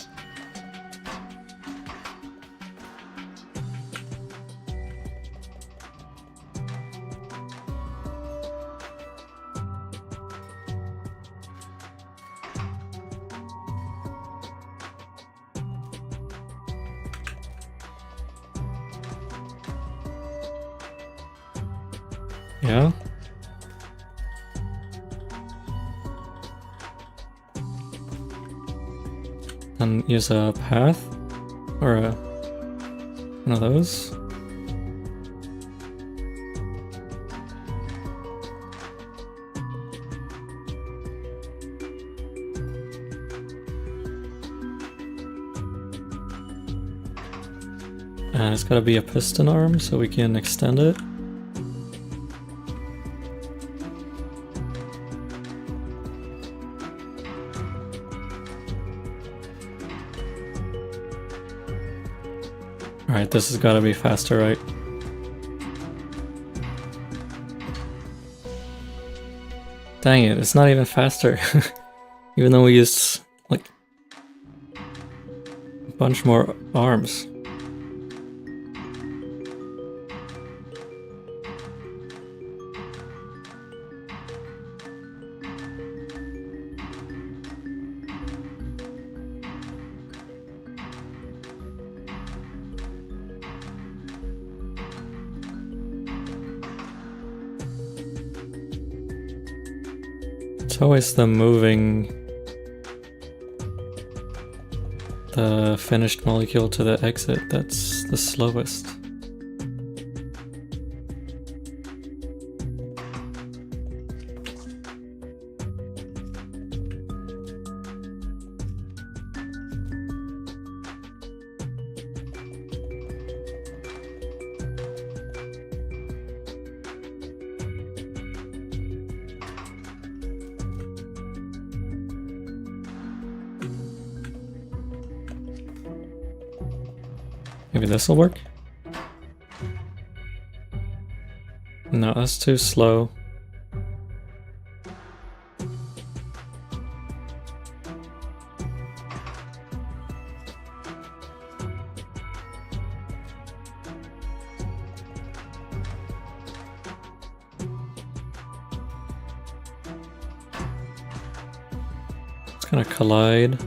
Yeah? And use a path? Or a... one of those? And it's gotta be a piston arm so we can extend it. Alright, this has gotta be faster, right? Dang it, it's not even faster. Even though we used, like, a bunch more arms. It's always the moving the finished molecule to the exit that's the slowest. Maybe this will work? No, that's too slow. It's gonna collide.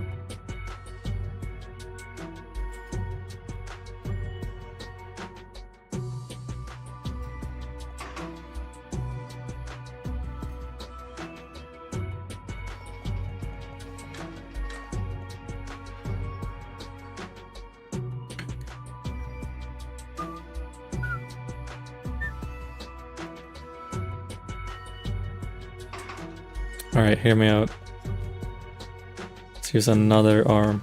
Alright, hear me out. Let's use another arm.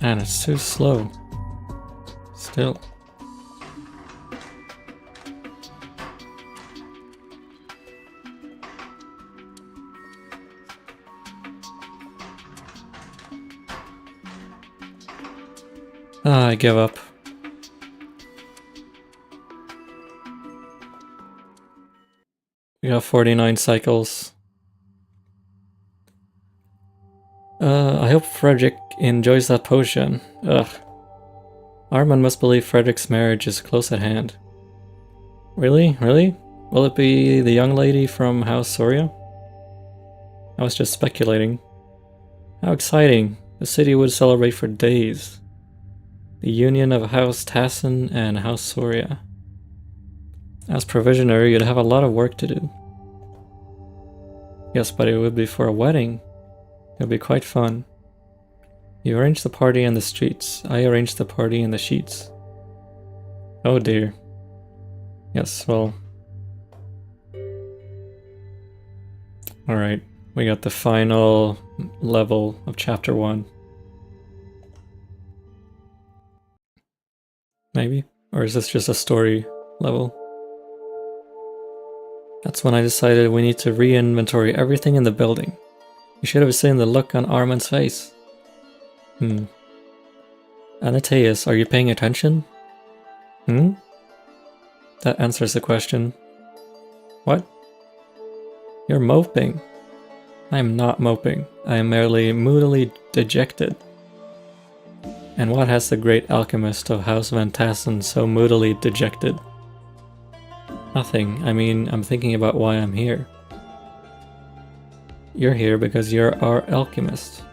Man, it's too slow. Still. I give up. We got 49 cycles. I hope Frederick enjoys that potion. Ugh. Armand must believe Frederick's marriage is close at hand. Really? Really? Will it be the young lady from House Soria? I was just speculating. How exciting. The city would celebrate for days. The union of House Tassin and House Soria. As provisioner, you'd have a lot of work to do. Yes, but it would be for a wedding. It would be quite fun. You arrange the party in the streets. I arrange the party in the sheets. Oh dear. Yes, well. Alright, we got the final level of chapter 1. Maybe? Or is this just a story level? That's when I decided we need to re-inventory everything in the building. You should have seen the look on Armin's face. Anateus, are you paying attention? That answers the question. What? You're moping. I am not moping. I am merely moodily dejected. And what has the great alchemist of House Van Tassen so moodily dejected? Nothing. I mean, I'm thinking about why I'm here. You're here because you're our alchemist.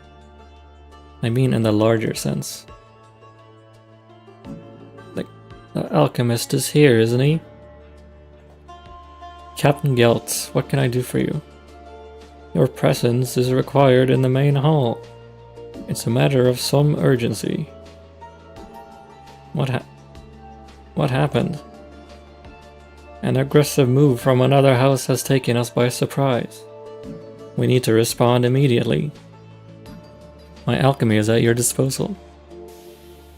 I mean in the larger sense. The alchemist is here, isn't he? Captain Gelt, what can I do for you? Your presence is required in the main hall. It's a matter of some urgency. What happened? An aggressive move from another house has taken us by surprise. We need to respond immediately. My alchemy is at your disposal.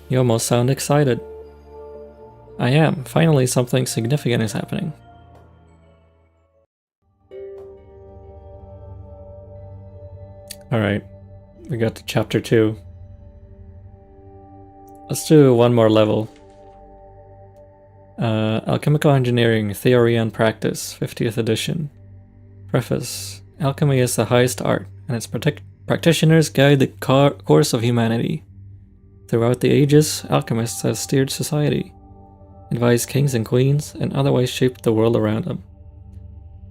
You almost sound excited. I am. Finally, something significant is happening. Alright, we got to chapter 2. Let's do one more level. Alchemical Engineering, Theory and Practice, 50th edition. Preface. Alchemy is the highest art, and its practitioners guide the course of humanity. Throughout the ages, alchemists have steered society, advised kings and queens, and otherwise shaped the world around them.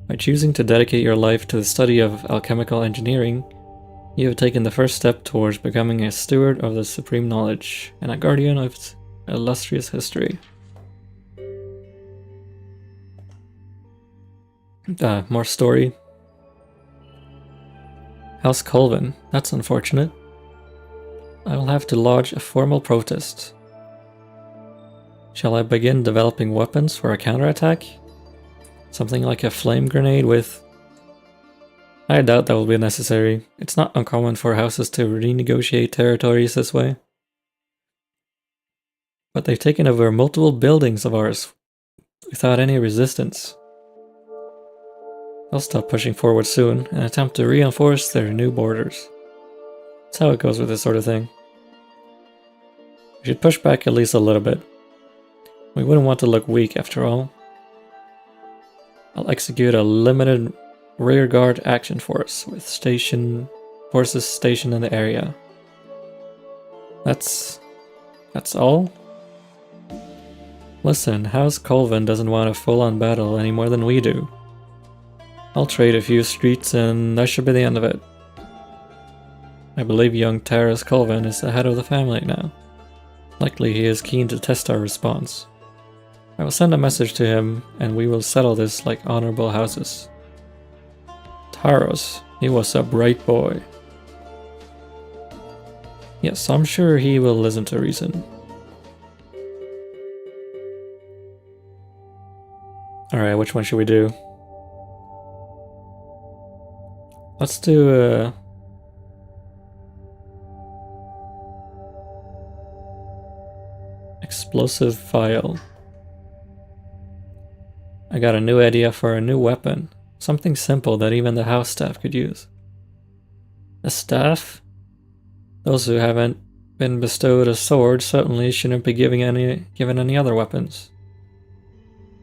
By choosing to dedicate your life to the study of alchemical engineering, you have taken the first step towards becoming a steward of the supreme knowledge and a guardian of its illustrious history. More story. House Colvin. That's unfortunate. I will have to lodge a formal protest. Shall I begin developing weapons for a counterattack? Something like a flame grenade with... I doubt that will be necessary. It's not uncommon for houses to renegotiate territories this way. But they've taken over multiple buildings of ours without any resistance. They'll stop pushing forward soon and attempt to reinforce their new borders. That's how it goes with this sort of thing. We should push back at least a little bit. We wouldn't want to look weak after all. I'll execute a limited rearguard action force with forces stationed in the area. That's all? Listen, House Colvin doesn't want a full-on battle any more than we do. I'll trade a few streets and that should be the end of it. I believe young Taras Colvin is the head of the family now. Likely he is keen to test our response. I will send a message to him and we will settle this like honorable houses. Taros, he was a bright boy. Yes, I'm sure he will listen to reason. Alright, which one should we do? Let's do explosive file. I got a new idea for a new weapon. Something simple that even the house staff could use. The staff? Those who haven't been bestowed a sword certainly shouldn't be given any other weapons.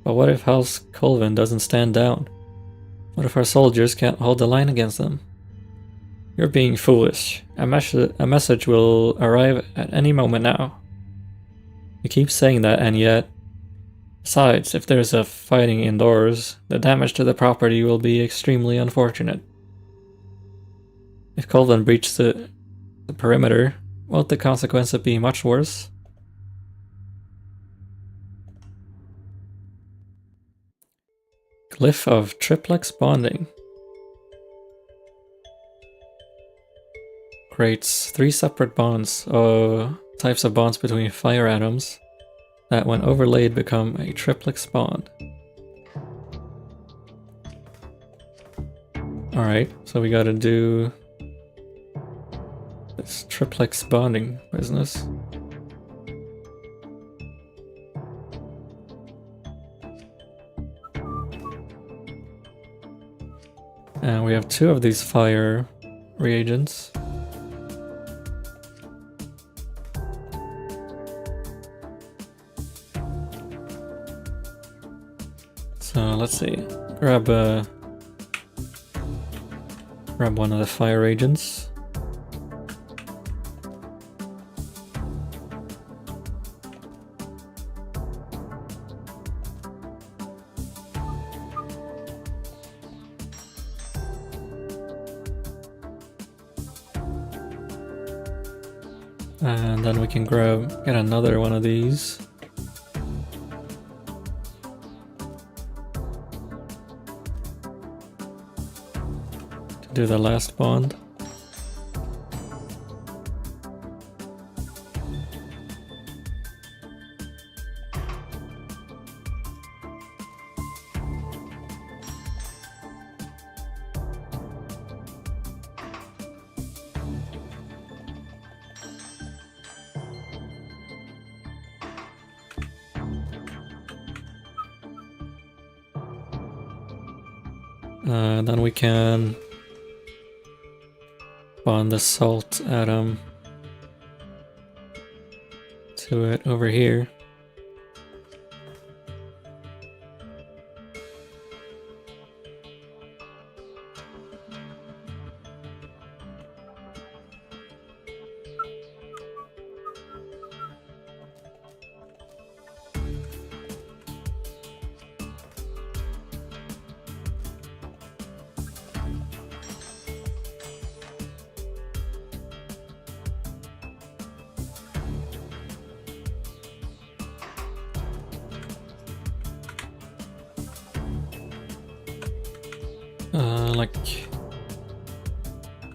But what if House Colvin doesn't stand down? What if our soldiers can't hold the line against them? You're being foolish. A message will arrive at any moment now. You keep saying that, and yet... Besides, if there's a fighting indoors, the damage to the property will be extremely unfortunate. If Colvin breached the perimeter, won't the consequences be much worse? Glyph of triplex bonding. Creates 3 separate bonds, types of bonds between fire atoms that when overlaid become a triplex bond. Alright, so we gotta do this triplex bonding business. And we have 2 of these fire reagents. So let's see, grab one of the fire agents. And then we can get another one of these. To do the last bond. Then we can bond the salt atom to it over here.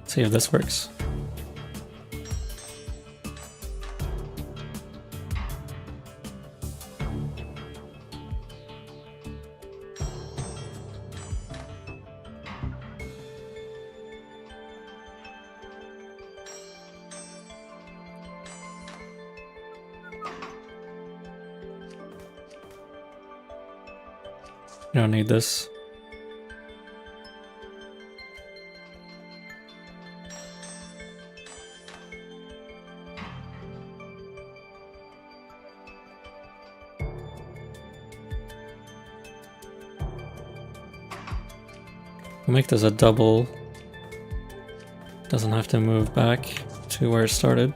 Let's see if this works. You don't need this. We'll make this a double. Doesn't have to move back to where it started.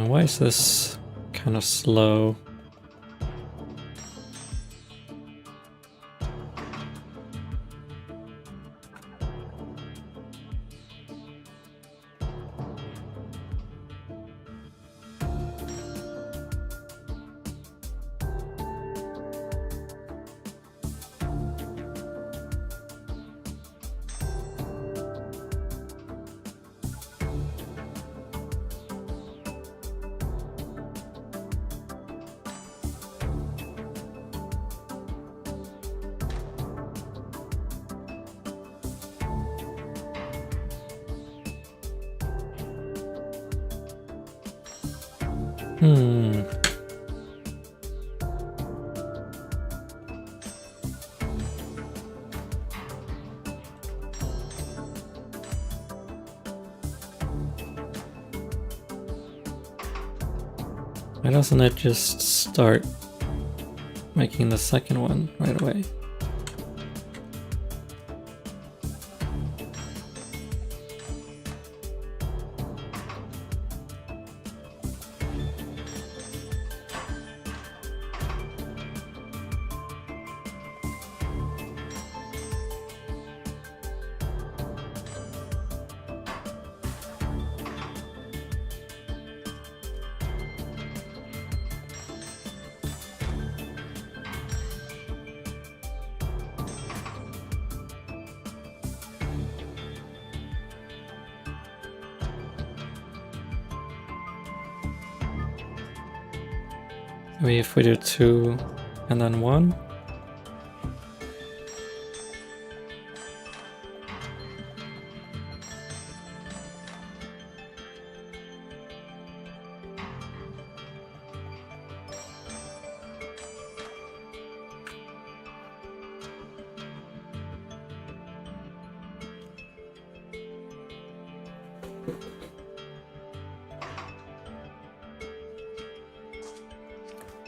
Why is this kind of slow? Why doesn't it just start making the second one right away? Maybe if we do 2 and then 1.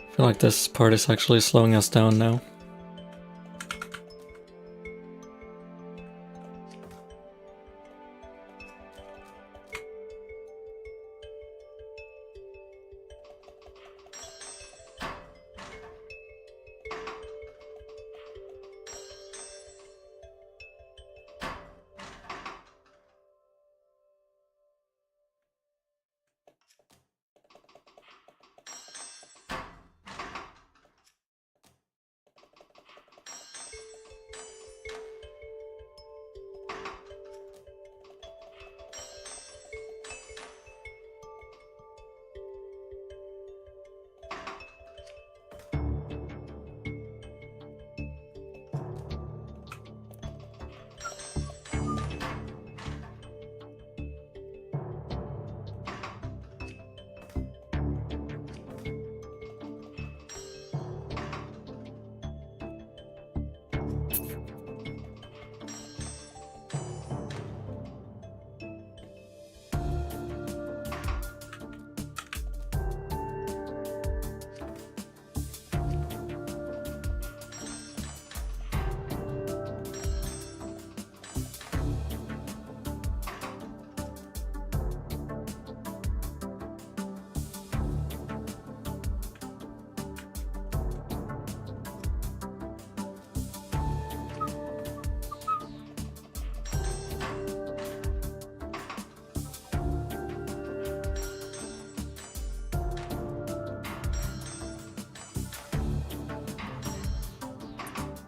I feel like this part is actually slowing us down now.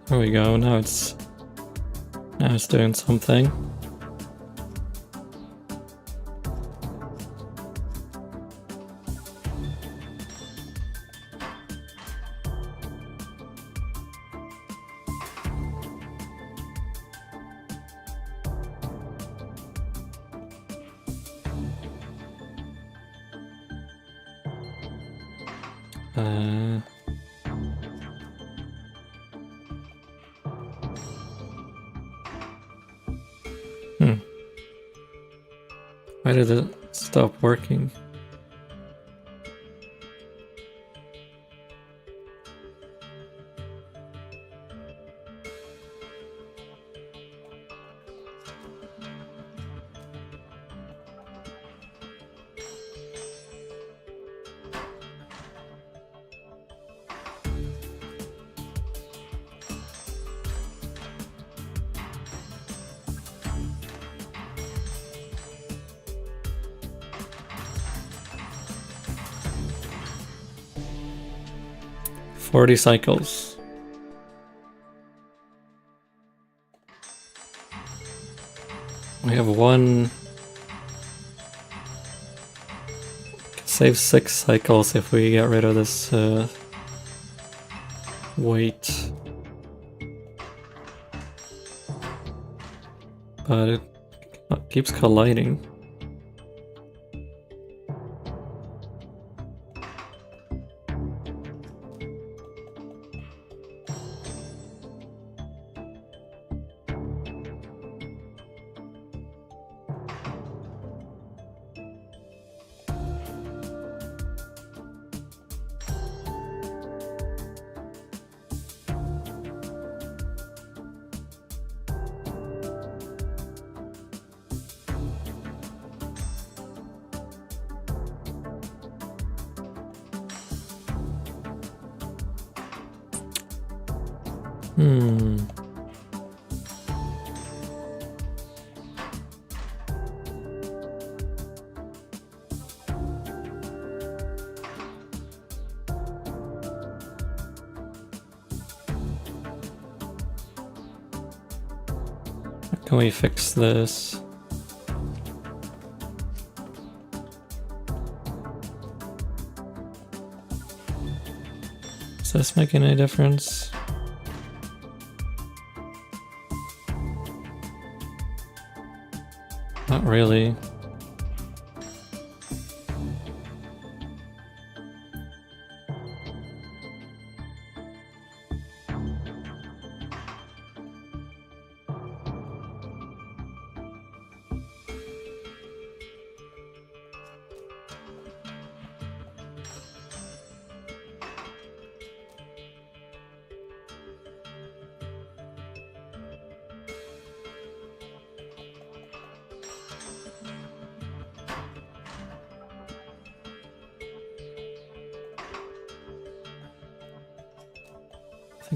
There we go, now it's doing something. Why did it stop working? Forty cycles. We have one. Save 6 cycles if we get rid of this weight. But it keeps colliding. Can we fix this? this making any difference? Not really.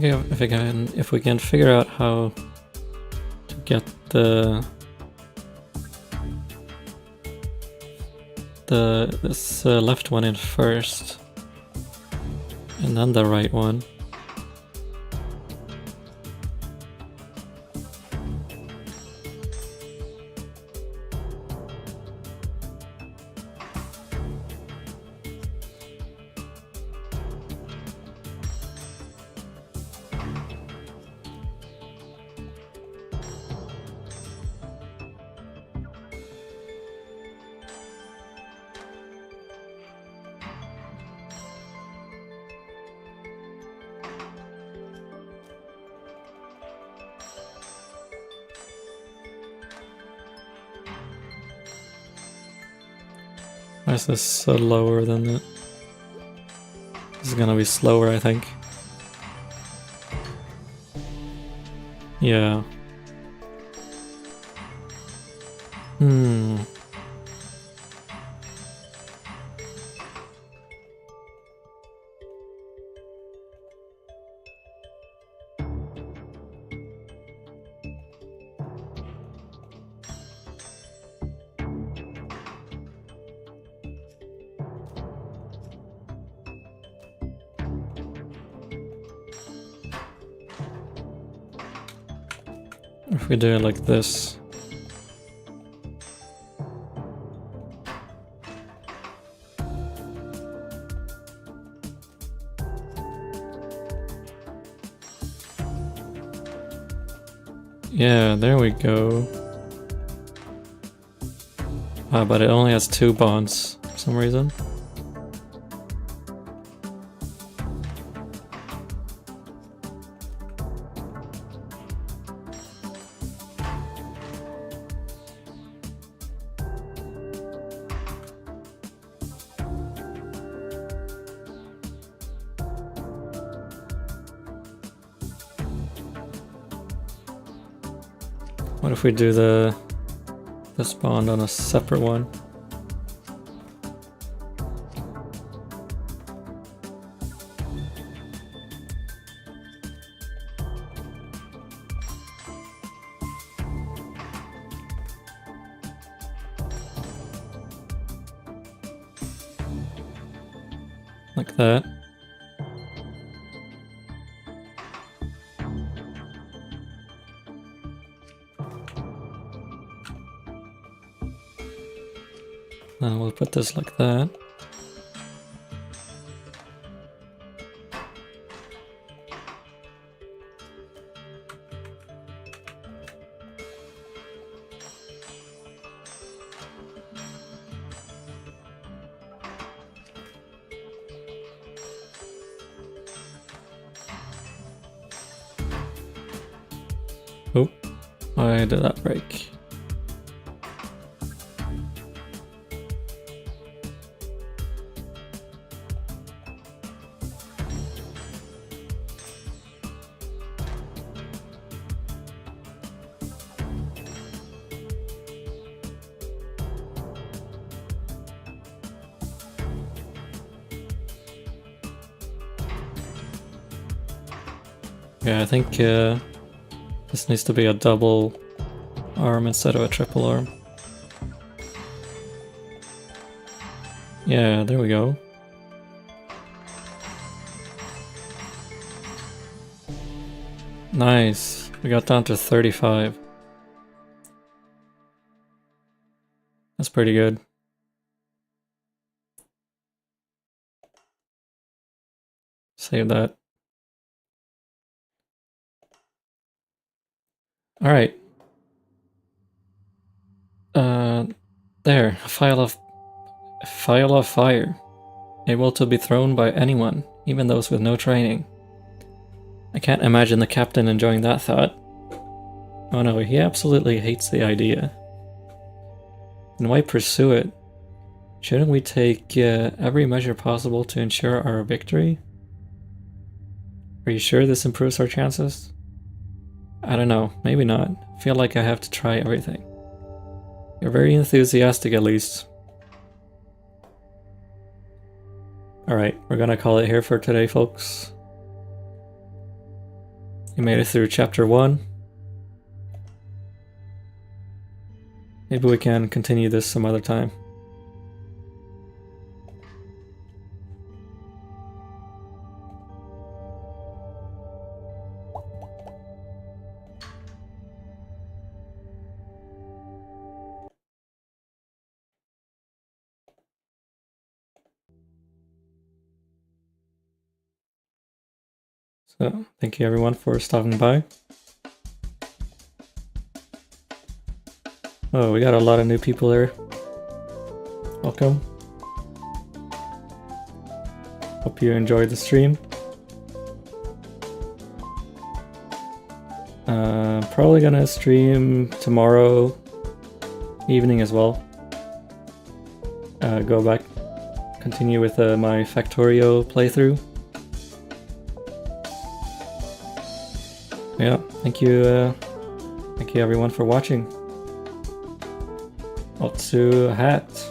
I think if we can figure out how to get this left one in first, and then the right one. Why is this so lower than it? This is gonna be slower, I think. Yeah. If we do it like this. Yeah, there we go. But it only has 2 bonds for some reason. What if we do this bond on a separate one? Like that. Then we'll put this like that. Oh, why did that break? Yeah, I think this needs to be a double arm instead of a triple arm. Yeah, there we go. Nice. We got down to 35. That's pretty good. Save that. Alright. There, a file of fire. Able to be thrown by anyone, even those with no training. I can't imagine the captain enjoying that thought. Oh no, he absolutely hates the idea. And why pursue it? Shouldn't we take every measure possible to ensure our victory? Are you sure this improves our chances? I don't know, maybe not. I feel like I have to try everything. You're very enthusiastic at least. Alright, we're gonna call it here for today, folks. You made it through chapter 1. Maybe we can continue this some other time. So, thank you everyone for stopping by. Oh, we got a lot of new people here. Welcome. Hope you enjoyed the stream. Probably gonna stream tomorrow evening as well. Go back, continue with my Factorio playthrough. Yeah, thank you everyone for watching. Otsu hat.